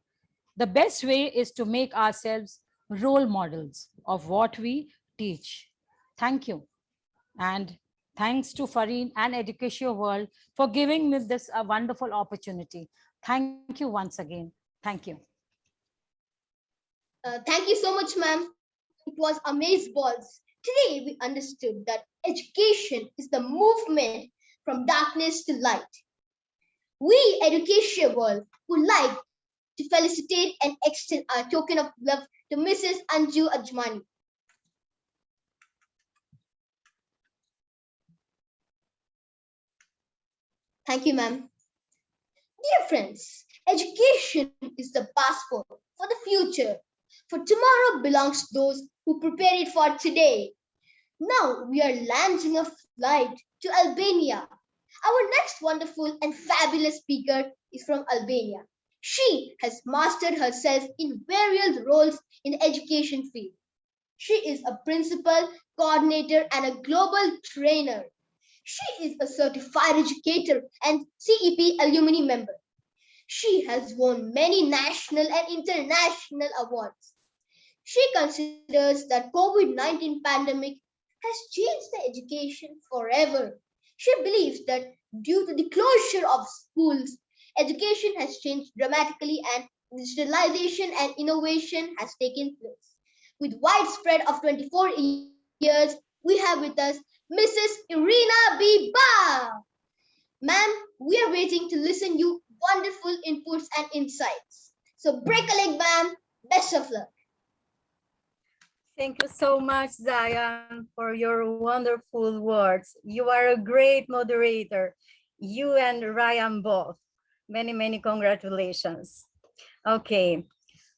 the best way is to make ourselves role models of what we teach. Thank you. And thanks to Fareen and Education World for giving me this a wonderful opportunity. Thank you once again. Thank you. Thank you so much, ma'am. It was amazeballs. Today we understood that education is the movement from darkness to light. We, Education World, would like to felicitate and extend our token of love to Mrs. Anju Ajmani. Thank you, ma'am. Dear friends, education is the passport for the future. For tomorrow belongs to those who prepare it for today. Now we are launching a flight to Albania. Our next wonderful and fabulous speaker is from Albania. She has mastered herself in various roles in the education field. She is a principal, coordinator, and a global trainer. She is a certified educator and CEP alumni member. She has won many national and international awards. She considers that COVID-19 pandemic has changed the education forever. She believes that due to the closure of schools, education has changed dramatically and digitalization and innovation has taken place. With widespread of 24 years, we have with us Mrs. Irina B. Ba. Ma'am, we are waiting to listen you wonderful inputs and insights. So break a leg, ma'am. Best of luck. Thank you so much, Zayan, for your wonderful words. You are a great moderator. You and Ryan both. Many, many congratulations. Okay,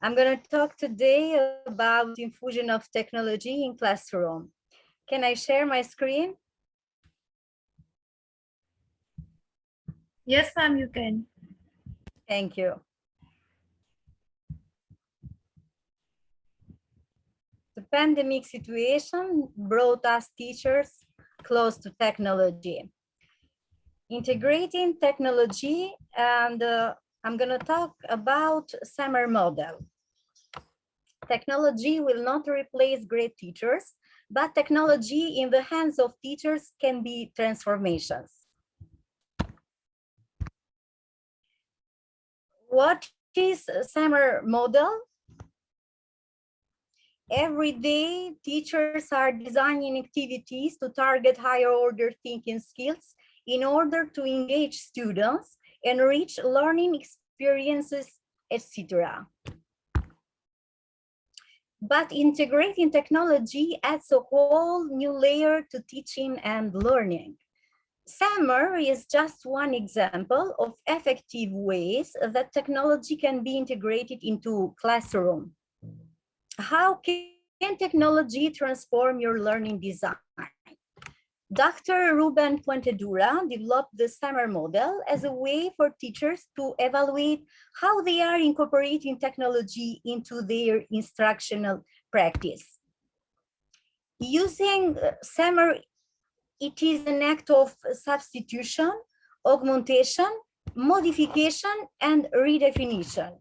I'm going to talk today about infusion of technology in classroom. Can I share my screen? Yes, ma'am, you can. Thank you. The pandemic situation brought us teachers close to technology. Integrating technology, and I'm going to talk about summer model. Technology will not replace great teachers, but technology in the hands of teachers can be transformations. What is summer model? Every day, teachers are designing activities to target higher order thinking skills in order to engage students, enrich learning experiences, etc. But integrating technology adds a whole new layer to teaching and learning. Summer is just one example of effective ways that technology can be integrated into classroom. How can technology transform your learning design? Dr. Ruben Puentedura developed the SAMR model as a way for teachers to evaluate how they are incorporating technology into their instructional practice. Using SAMR, it is an act of substitution, augmentation, modification, and redefinition.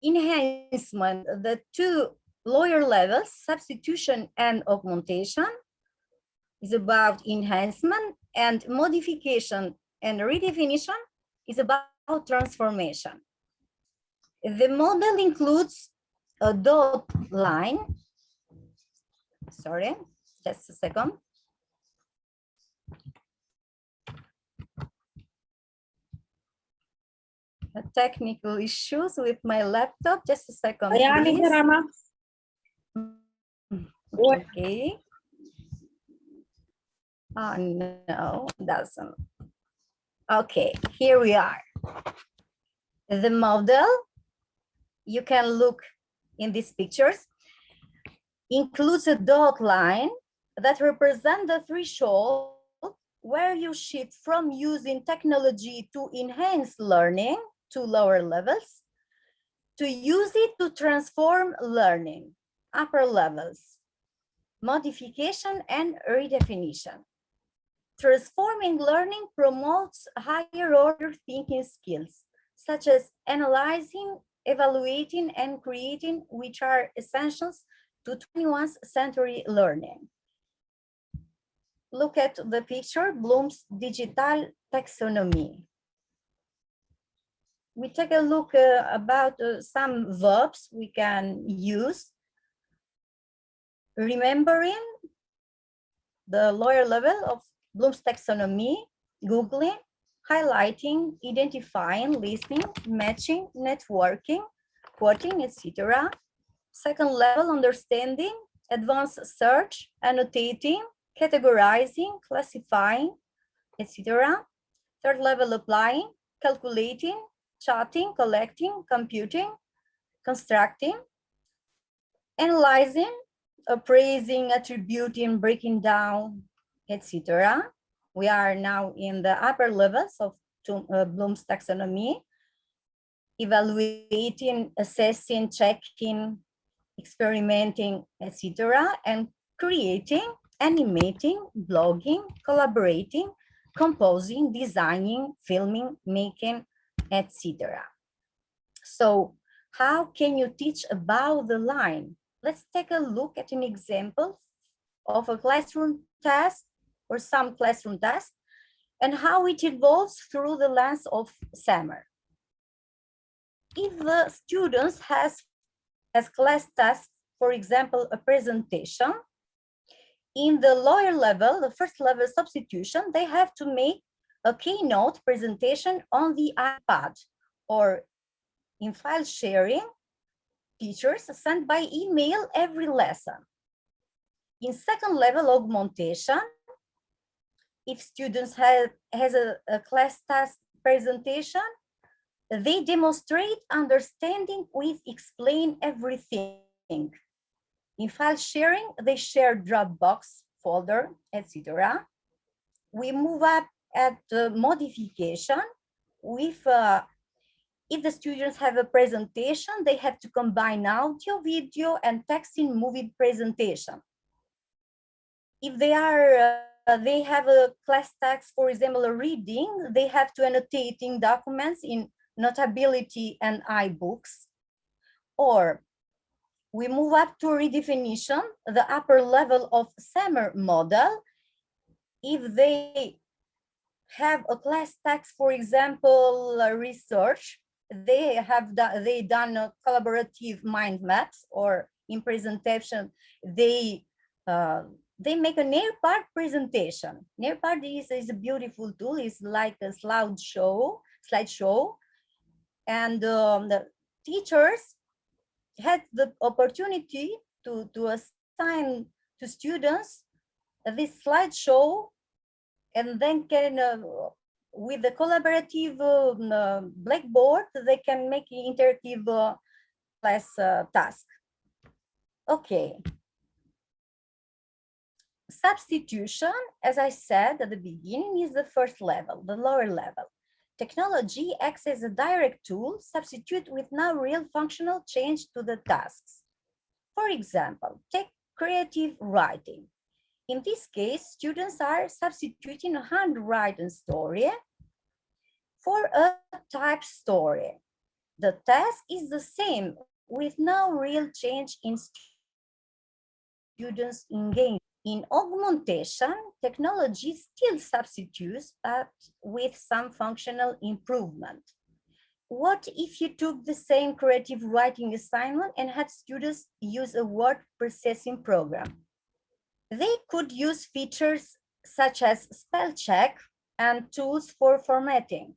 Enhancement, the two lower levels, substitution and augmentation, is about enhancement, and modification and redefinition is about transformation. The model includes a dot line. Sorry, just a second. Technical issues with my laptop. Just a second, please. Okay. Oh, no, doesn't. Okay, here we are. The model, you can look in these pictures, includes a dot line that represents the threshold where you shift from using technology to enhance learning to lower levels, to use it to transform learning, upper levels, modification and redefinition. Transforming learning promotes higher order thinking skills, such as analyzing, evaluating, and creating, which are essentials to 21st century learning. Look at the picture, Bloom's digital taxonomy. We take a look about some verbs we can use. Remembering the lower level of Bloom's taxonomy, Googling, highlighting, identifying, listening, matching, networking, quoting, etc. Second level, understanding, advanced search, annotating, categorizing, classifying, etc. Third level, applying, calculating, charting, collecting, computing, constructing, analyzing, appraising, attributing, breaking down, etc. We are now in the upper levels of Bloom's taxonomy, evaluating, assessing, checking, experimenting, etc. And creating, animating, blogging, collaborating, composing, designing, filming, making, etc. So how can you teach about the line? Let's take a look at an example of a classroom task or some classroom tasks and how it evolves through the lens of SAMR. If the students has as class task, for example, a presentation, in the lower level, the first level substitution, they have to make a keynote presentation on the iPad or in file sharing, teachers send by email every lesson. In second level augmentation, if students has a class task presentation, they demonstrate understanding with explain everything. In file sharing, they share Dropbox folder, etc. We move up at the modification with if the students have a presentation, they have to combine audio, video, and text in movie presentation. If they are they have a class task, for example, a reading, they have to annotating documents in Notability and iBooks. Or we move up to redefinition, the upper level of SAMR model. If they have a class task, for example, research, they done a collaborative mind maps, or in presentation, they make a Nearpod presentation. Nearpod is a beautiful tool. It's like a slideshow, and the teachers had the opportunity to assign to students this slideshow, and then can with the collaborative Blackboard, they can make interactive task. Okay. Substitution, as I said at the beginning, is the first level, the lower level. Technology acts as a direct tool, substitute with no real functional change to the tasks. For example, take creative writing. In this case, students are substituting a handwritten story for a typed story. The task is the same with no real change in students' engagement. In augmentation, technology still substitutes, but with some functional improvement. What if you took the same creative writing assignment and had students use a word processing program? They could use features such as spell check and tools for formatting.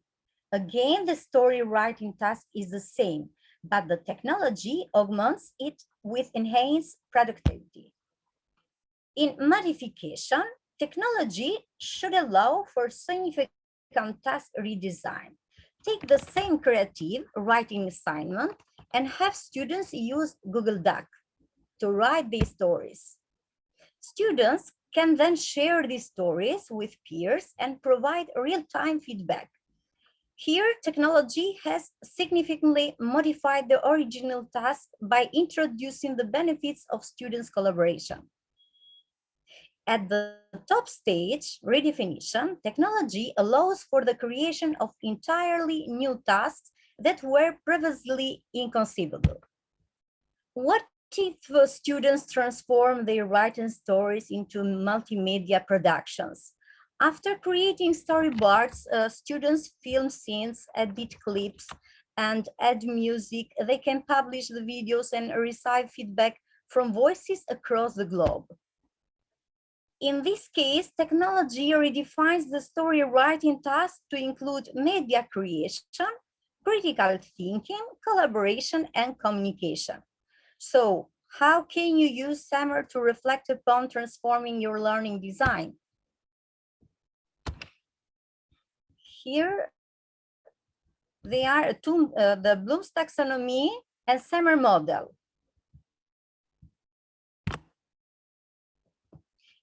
Again, the story writing task is the same, but the technology augments it with enhanced productivity. In modification, technology should allow for significant task redesign. Take the same creative writing assignment and have students use Google Doc to write these stories. Students can then share these stories with peers and provide real-time feedback. Here, technology has significantly modified the original task by introducing the benefits of students' collaboration. At the top stage, redefinition, technology allows for the creation of entirely new tasks that were previously inconceivable. What if students transform their written stories into multimedia productions? After creating storyboards, students film scenes, edit clips, and add music. They can publish the videos and receive feedback from voices across the globe. In this case, technology redefines the story writing task to include media creation, critical thinking, collaboration, and communication. So, how can you use SAMR to reflect upon transforming your learning design? Here, they are the Bloom's taxonomy and SAMR model.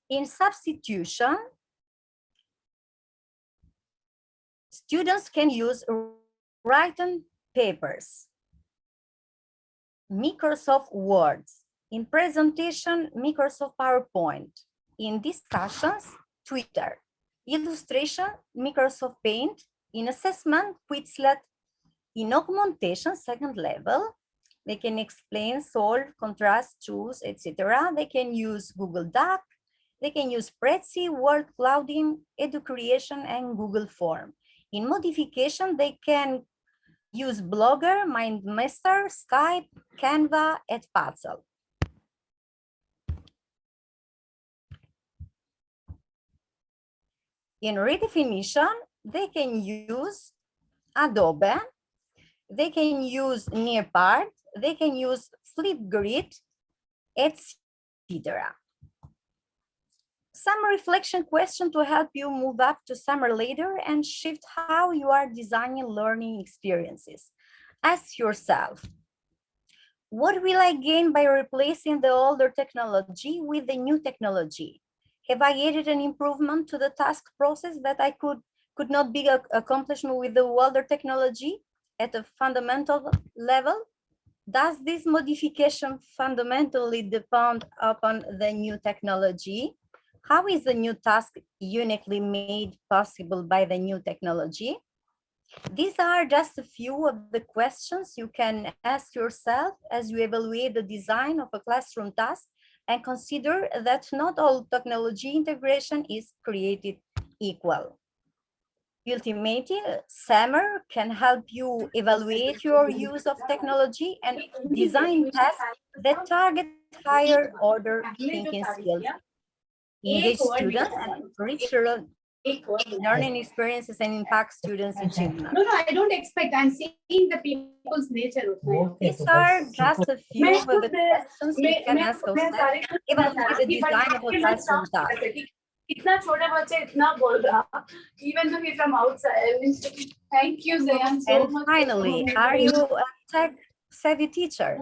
In substitution, students can use written papers, Microsoft Word. In presentation, Microsoft PowerPoint. In discussions, Twitter. Illustration, Microsoft Paint. In assessment, Quizlet. In augmentation, second level, they can explain, solve, contrast, choose, etc. They can use Google Doc. They can use Prezi, Word Clouding, EduCreation, and Google Form. In modification, they can use Blogger, MindMaster, Skype, Canva, and Puzzle. In redefinition, they can use Adobe, they can use Nearpart, they can use Flipgrid, etc. Some reflection question to help you move up to SAMR later and shift how you are designing learning experiences. Ask yourself, what will I gain by replacing the older technology with the new technology? Have I added an improvement to the task process that I could not be accomplished with the older technology at a fundamental level? Does this modification fundamentally depend upon the new technology? How is the new task uniquely made possible by the new technology? These are just a few of the questions you can ask yourself as you evaluate the design of a classroom task and consider that not all technology integration is created equal. Ultimately, SAMR can help you evaluate your use of technology and design tasks that target higher order thinking skills, engage students, and enrich learning experiences and impact students' achievement. No, I don't expect. I'm seeing the people's nature. These are just a few of the questions you can ask yourself, evaluate the design of a classroom task. इतना छोटा बच्चा इतना बोल रहा, even though he's from outside. Thank you, Zayan, so And much. finally, are you a tech savvy teacher.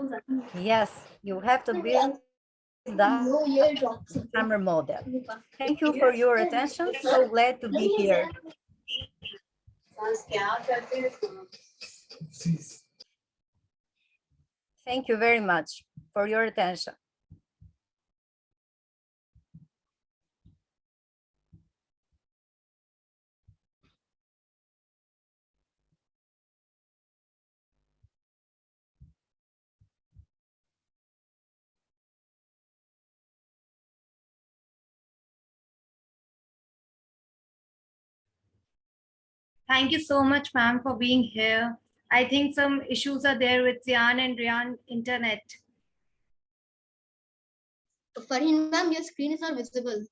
Yes, you have to build the summer model. Thank you for your attention. So glad to be here. Thank you very much for your attention. Thank you so much, ma'am, for being here. I think some issues are there with Zian and Rian internet. Farheen ma'am, your screen is not visible.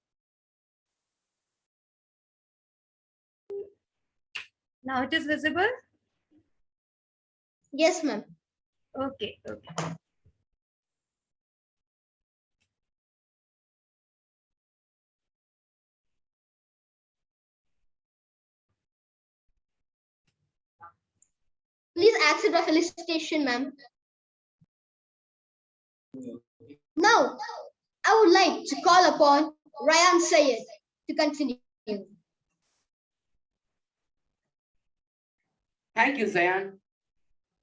Now it is visible? Yes, ma'am. Okay, okay. Please accept our felicitation, ma'am. Now, I would like to call upon Ryan Sayed to continue. Thank you, Zayan.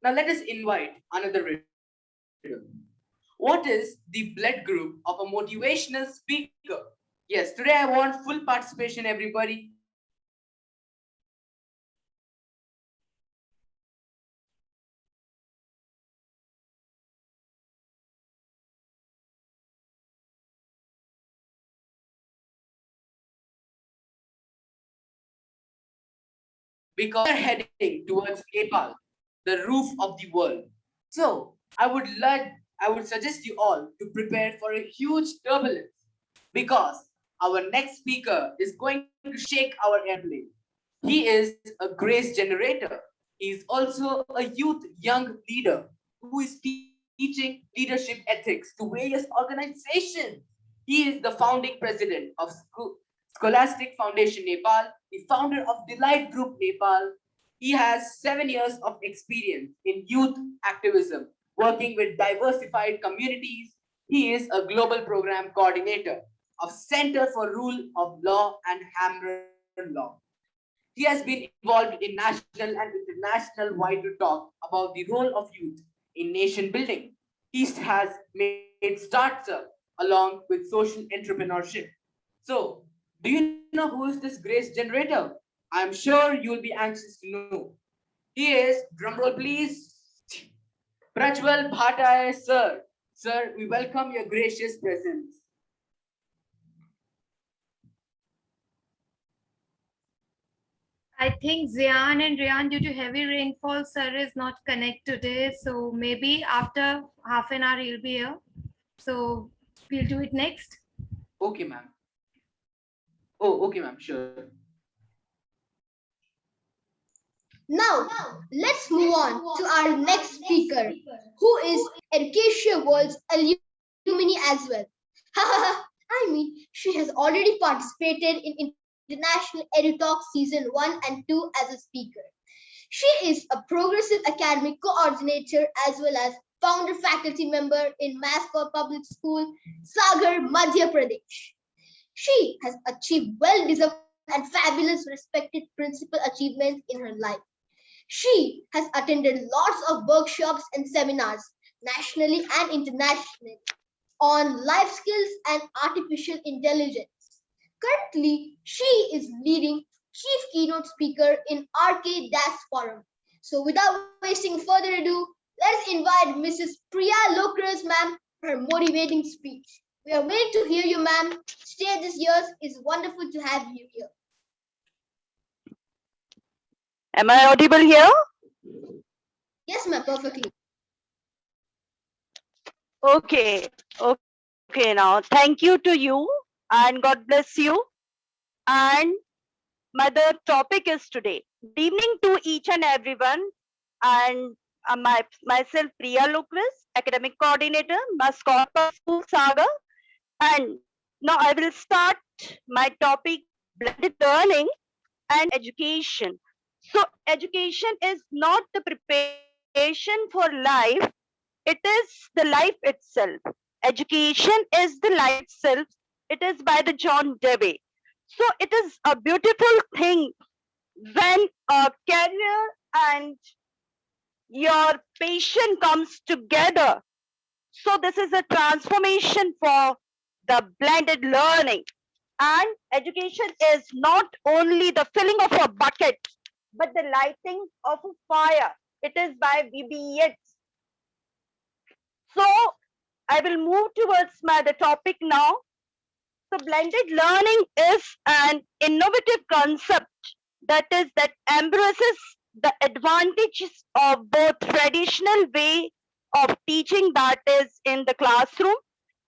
Now let us invite another riddle. What is the blood group of a motivational speaker? Yes, today I want full participation, everybody. Because we are heading towards Nepal, the roof of the world. So I would suggest you all to prepare for a huge turbulence because our next speaker is going to shake our airplane. He is a grace generator. He is also a youth young leader who is teaching leadership ethics to various organizations. He is the founding president of Scholastic Foundation Nepal, the founder of Delight Group Nepal. He has 7 years of experience in youth activism, working with diversified communities. He is a global program coordinator of Center for Rule of Law and Hammer Law. He has been involved in national and international wider talk about the role of youth in nation building. He has made startups along with social entrepreneurship. So, do you know who is this grace generator? I'm sure you'll be anxious to know. He is, drumroll please, Prajwal Bhattae, sir. Sir, we welcome your gracious presence. I think Zian and Rian, due to heavy rainfall, sir is not connected today. So maybe after half an hour he'll be here. So we'll do it next. Okay, ma'am. Oh, okay, ma'am, sure. Now, let's move on to our next speaker, who is Education World's alumni as well. I mean, she has already participated in International EduTalk Season 1 and 2 as a speaker. She is a progressive academic coordinator as well as founder faculty member in Mascot Public School, Sagar, Madhya Pradesh. She has achieved well-deserved and fabulous respected principal achievements in her life. She has attended lots of workshops and seminars, nationally and internationally, on life skills and artificial intelligence. Currently, she is leading chief keynote speaker in RK Das Forum. So without wasting further ado, let's invite Mrs. Priya Lokras, ma'am, for her motivating speech. We are waiting to hear you, ma'am. Stay this year. It's wonderful to have you here. Am I audible here? Yes, ma'am, perfectly. Okay. Okay, now thank you to you and God bless you. And the topic is today. Good evening to each and everyone. And myself, Priya Lokras, academic coordinator, Mascot School, Saga. And now I will start my topic, blended learning and education. So education is not the preparation for life, it is the life itself. Education is the life itself. It is by the John Dewey. So it is a beautiful thing when a career and your passion comes together. So this is a transformation for the blended learning. And education is not only the filling of a bucket, but the lighting of a fire. It is by B.B. Yeats. So I will move towards the topic now. So blended learning is an innovative concept that embraces the advantages of both traditional way of teaching, that is in the classroom,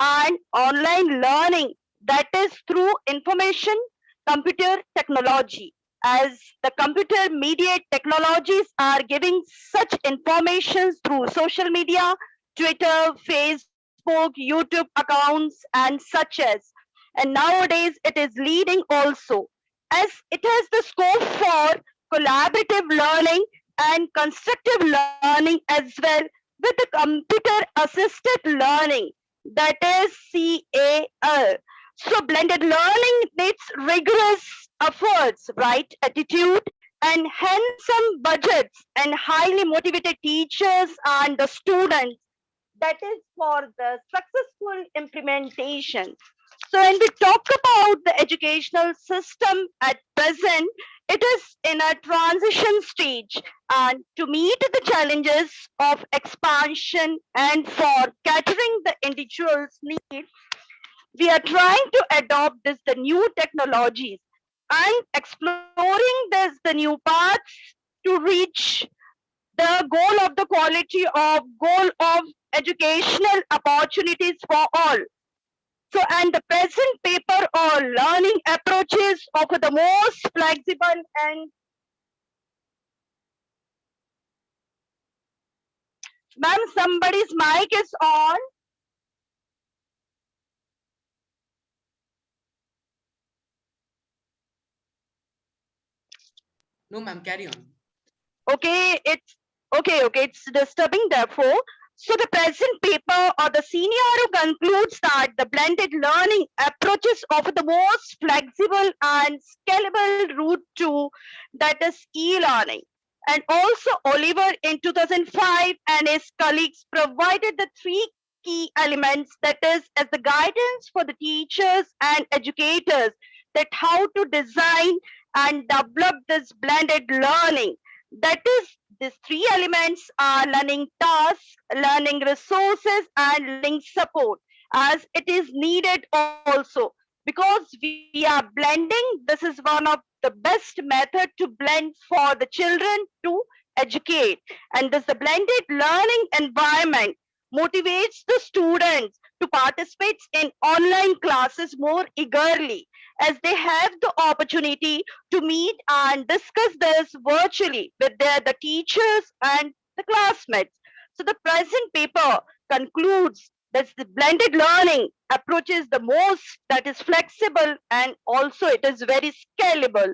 and online learning, that is through information computer technology, as the computer mediated technologies are giving such information through social media, Twitter, Facebook, YouTube accounts, and such as. And nowadays it is leading also, as it has the scope for collaborative learning and constructive learning as well, with the computer assisted learning, that is CAL. So blended learning needs rigorous efforts, right attitude, and handsome budgets, and highly motivated teachers and the students, that is for the successful implementation. So when we talk about the educational system at present, it is in a transition stage, and to meet the challenges of expansion and for catering the individual's needs, we are trying to adopt the new technologies and exploring the new paths to reach the goal of the quality of goal of educational opportunities for all. So, and the present paper or learning approaches offer the most flexible and ma'am, somebody's mic is on. No, ma'am, carry on. Okay, it's it's disturbing therefore. So the present paper or the scenario concludes that the blended learning approaches offer the most flexible and scalable route to, that is e-learning. And also Oliver in 2005 and his colleagues provided the three key elements, that is as the guidance for the teachers and educators, that how to design and develop this blended learning. That is, these three elements are learning tasks, learning resources, and learning support, as it is needed also. Because we are blending, this is one of the best method to blend for the children to educate. And this the blended learning environment motivates the students to participate in online classes more eagerly, as they have the opportunity to meet and discuss this virtually with the teachers and the classmates. So the present paper concludes that the blended learning approaches the most, that is flexible, and also it is very scalable.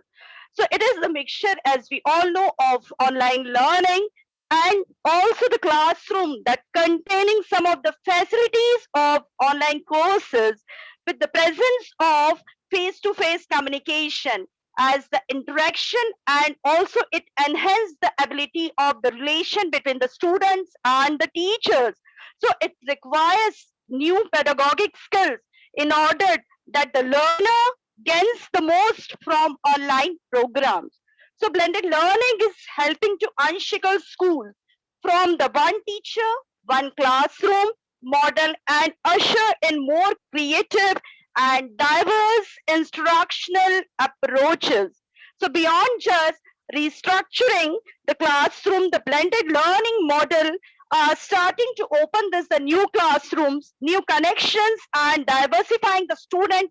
So it is a mixture, as we all know, of online learning and also the classroom, that containing some of the facilities of online courses with the presence of face-to-face communication as the interaction, and also it enhances the ability of the relation between the students and the teachers. So it requires new pedagogic skills in order that the learner gains the most from online programs. So blended learning is helping to unshackle school from the one teacher, one classroom model, and usher in more creative and diverse instructional approaches. So beyond just restructuring the classroom, the blended learning model are starting to open the new classrooms, new connections, and diversifying the student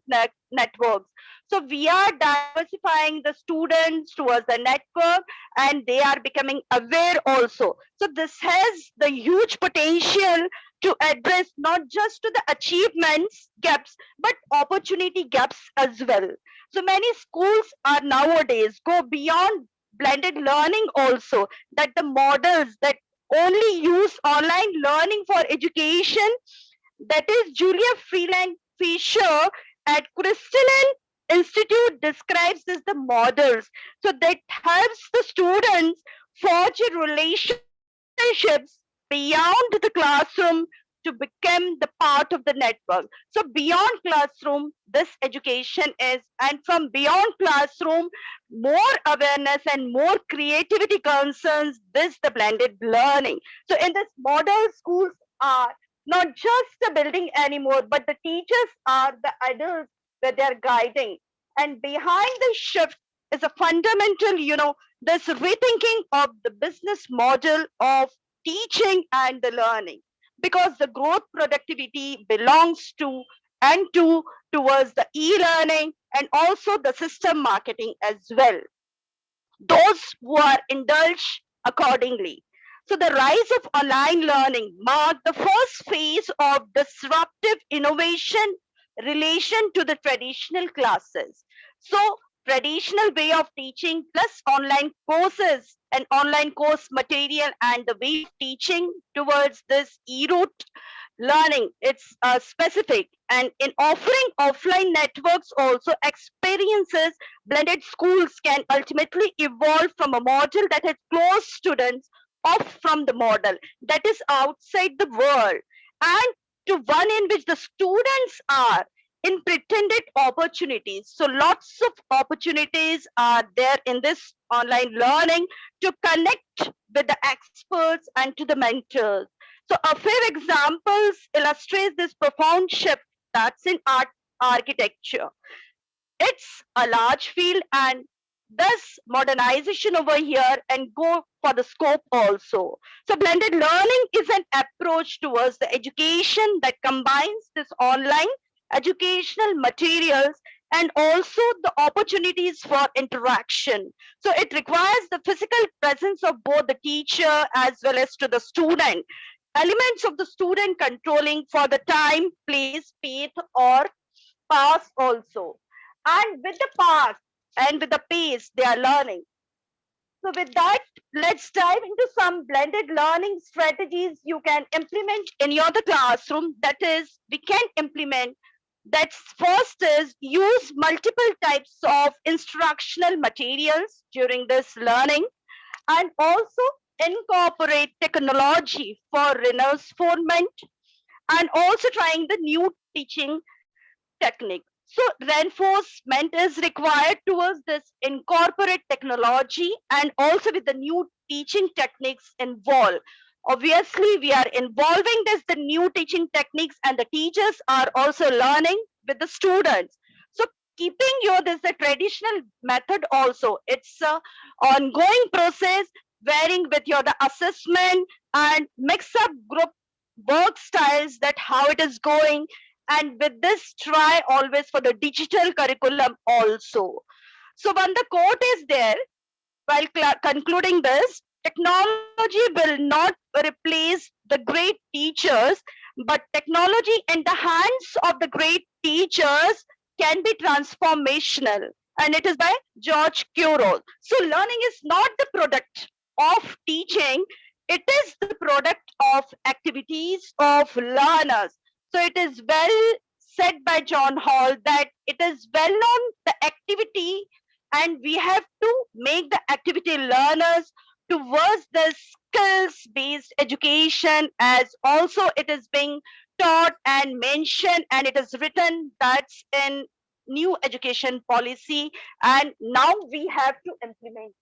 networks. So we are diversifying the students towards the network, and they are becoming aware also. So this has the huge potential to address not just to the achievements gaps, but opportunity gaps as well. So many schools are nowadays go beyond blended learning also, that the models that only use online learning for education. That is Julia Freeland Fisher at Crystalline Institute describes this the models. So that helps the students forge relationships beyond the classroom to become the part of the network. So beyond classroom, this education is, and from beyond classroom, more awareness and more creativity concerns this the blended learning. So in this model, schools are not just the building anymore, but the teachers are the adults that they're guiding. And behind the shift is a fundamental, this rethinking of the business model of teaching and the learning, because the growth productivity belongs to and towards the e-learning and also the system marketing as well. Those who are indulged accordingly. So the rise of online learning marked the first phase of disruptive innovation relation to the traditional classes. So traditional way of teaching plus online courses and online course material and the way of teaching towards this e-route learning, it's specific. And in offering offline networks also experiences, blended schools can ultimately evolve from a model that has closed students off from the model that is outside the world and to one in which the students are in pretended opportunities. So lots of opportunities are there in this online learning to connect with the experts and to the mentors. So a few examples illustrate this profound shift that's in art architecture. It's a large field and thus modernization over here and go for the scope also. So blended learning is an approach towards the education that combines this online educational materials and also the opportunities for interaction. So it requires the physical presence of both the teacher as well as to the student. Elements of the student controlling for the time, place, pace, or pass also. And with the path and with the pace, they are learning. So with that, let's dive into some blended learning strategies you can implement in your classroom. That is, we can implement. That's first is use multiple types of instructional materials during this learning and also incorporate technology for reinforcement and also trying the new teaching technique. So reinforcement is required towards this incorporate technology and also with the new teaching techniques involved. Obviously, we are involving the new teaching techniques and the teachers are also learning with the students. So keeping this the traditional method also, it's a ongoing process varying with the assessment and mix up group work styles that how it is going. And with this, try always for the digital curriculum also. So when the quote is there, while concluding this, technology will not replace the great teachers, but technology in the hands of the great teachers can be transformational. And it is by George Curos. So learning is not the product of teaching, it is the product of activities of learners. So it is well said by John Hall that it is well known the activity and we have to make the activity learners towards the skills-based education as also it is being taught and mentioned and it is written that's in new education policy and now we have to implement.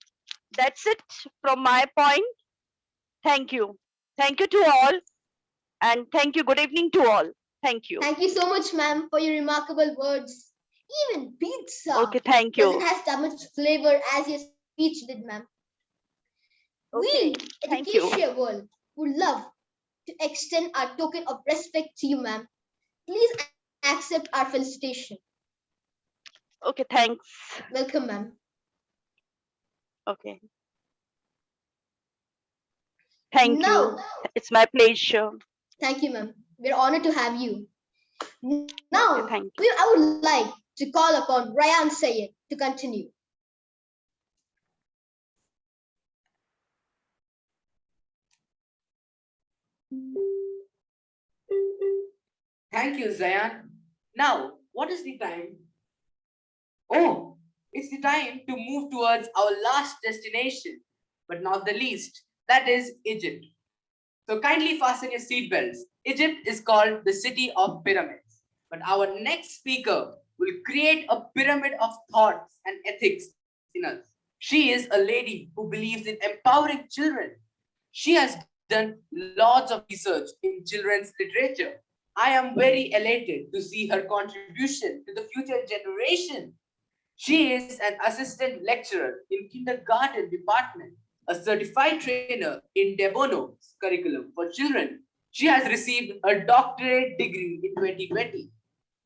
That's it from my point. Thank you. Thank you to all and thank you. Good evening to all. Thank you. Thank you so much, ma'am, for your remarkable words. Even pizza Okay, thank you. doesn't have that much flavor as your speech did, ma'am. Okay, We, thank you. Education World, would love to extend our token of respect to you, ma'am. Please accept our felicitation. Okay, thanks. Welcome, ma'am. Okay. Thank Now, you. It's my pleasure. thank you, ma'am. We're honored to have you. Now, Okay, thank you. I would like to call upon Ryan Sayed to continue. Thank you, Zayan. Now, what is the time? Oh, it's the time to move towards our last destination, but not the least. That is Egypt. So kindly fasten your seatbelts. Egypt is called the city of pyramids. But our next speaker will create a pyramid of thoughts and ethics in us. She is a lady who believes in empowering children. She has done lots of research in children's literature. I am very elated to see her contribution to the future generation. She is an assistant lecturer in kindergarten department, a certified trainer in Debono's curriculum for children. She has received a doctorate degree in 2020.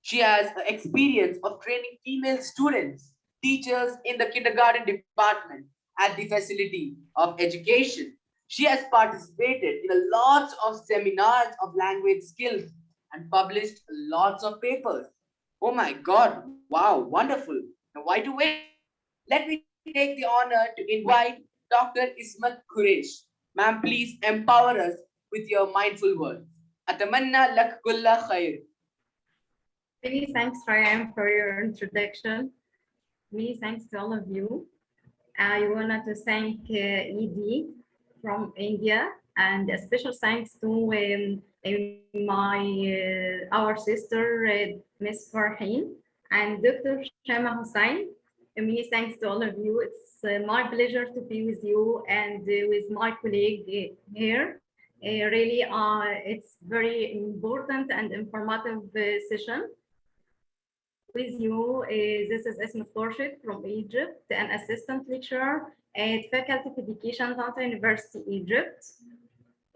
She has experience of training female students, teachers in the kindergarten department at the facility of education. She has participated in a lots of seminars of language skills and published lots of papers. Oh my God, wow, wonderful. Now, why to wait? Let me take the honor to invite Dr. Ismat Quresh. Ma'am, please empower us with your mindful words. Atamanna lak kulla khair. Many thanks, Ryan, for your introduction. Many thanks to all of you. I wanted to thank ED from India, and a special thanks to our sister, Miss Farheen, and Dr. Shama Hussain. Many thanks to all of you. It's my pleasure to be with you and with my colleague here. Really, it's very important and informative session. With you, this is Esma Khorshid from Egypt, an assistant lecturer at Faculty of Education, Tanta University, Egypt.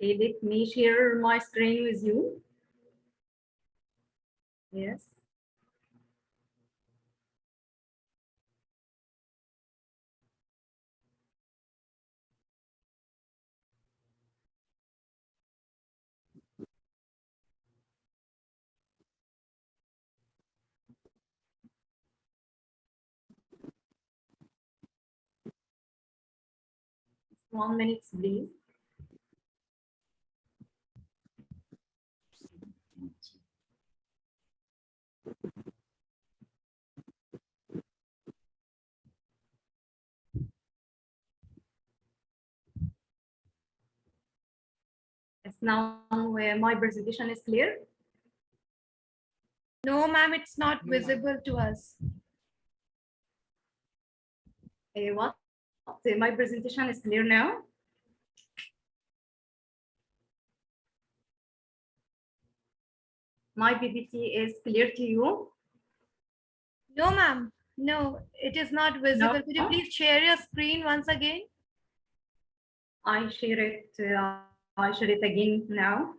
Let me share my screen with you. Yes. One minute, please. Yes, now my presentation is clear. No, ma'am, it's not visible to us. What? My presentation is clear now. My PPT is clear to you? No, ma'am. No, it is not visible. No. Could you please share your screen once again? I share it again now.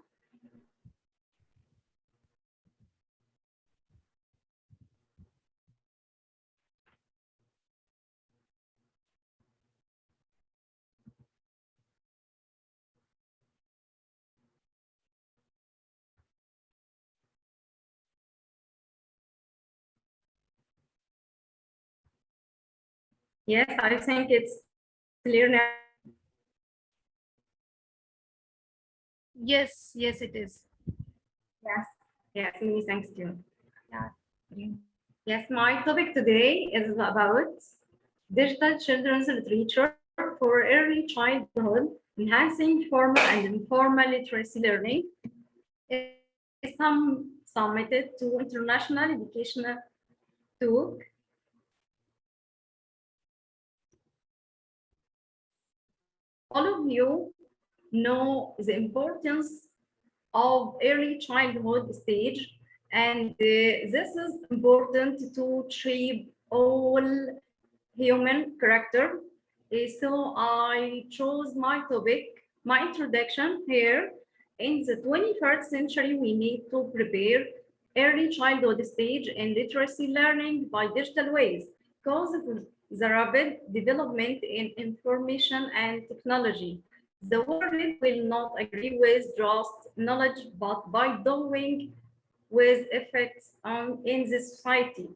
Yes, I think it's clear now. Yes, yes, it is. Yes, yes, many thanks to you. Yeah. Yes, my topic today is about digital children's literature for early childhood, enhancing formal and informal literacy learning. It's submitted to International Educational Talk. All of you know the importance of early childhood stage, and this is important to shape all human character. So I chose my topic, my introduction here. In the 21st century, we need to prepare early childhood stage in literacy learning by digital ways because of the rapid development in information and technology. The world will not agree with just knowledge, but by doing with effects in the society.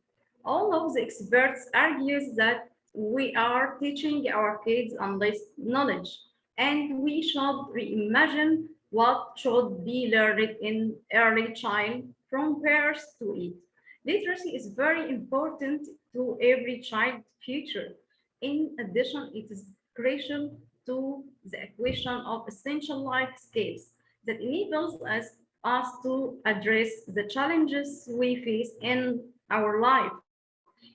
All of the experts argues that we are teaching our kids unless knowledge, and we should reimagine what should be learned in early child from birth to it. Literacy is very important to every child's future. In addition, it is crucial to the acquisition of essential life skills that enables us to address the challenges we face in our life.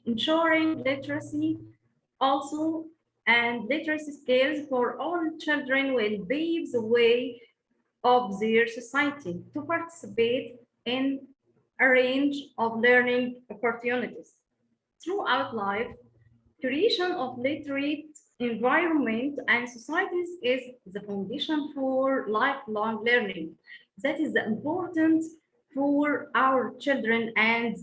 Ensuring literacy also and literacy skills for all children will pave the way of their society to participate in a range of learning opportunities. Throughout life, creation of literate environment and societies is the foundation for lifelong learning. That is important for our children and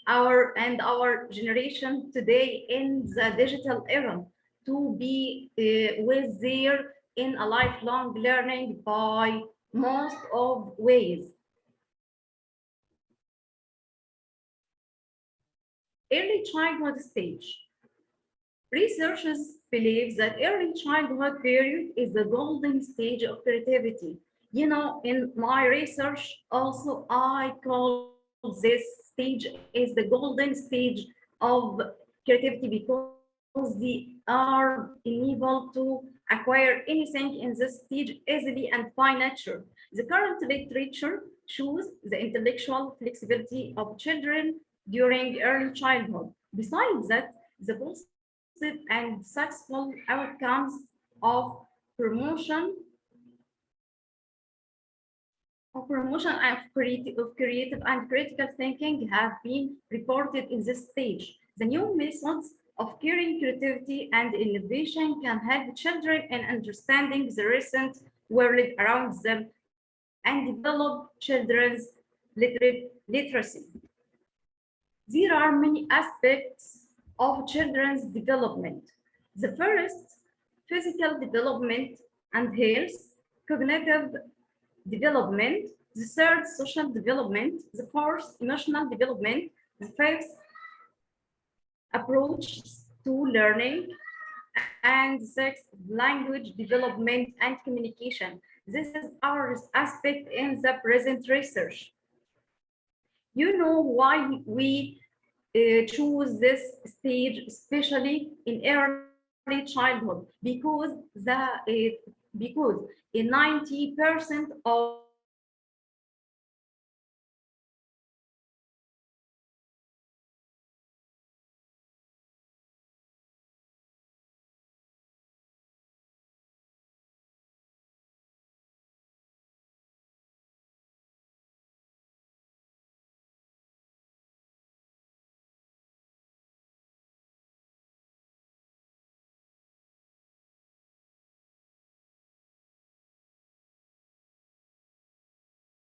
our generation today in the digital era to be with there in a lifelong learning by most of ways. Early childhood stage. Researchers believe that early childhood period is the golden stage of creativity. You know, in my research, also I call this stage is the golden stage of creativity because they are enabled to acquire anything in this stage easily and by nature. The current literature shows the intellectual flexibility of children during early childhood. Besides that, the positive and successful outcomes of promotion of creative and critical thinking have been reported in this stage. The new methods of curing creativity and innovation can help children in understanding the recent world around them and develop children's literacy. There are many aspects of children's development. The first, physical development and health, cognitive development, the third, social development, the fourth, emotional development, the fifth, approach to learning, and the sixth, language development and communication. This is our aspect in the present research. You know why we choose this stage, especially in early childhood, because 90% of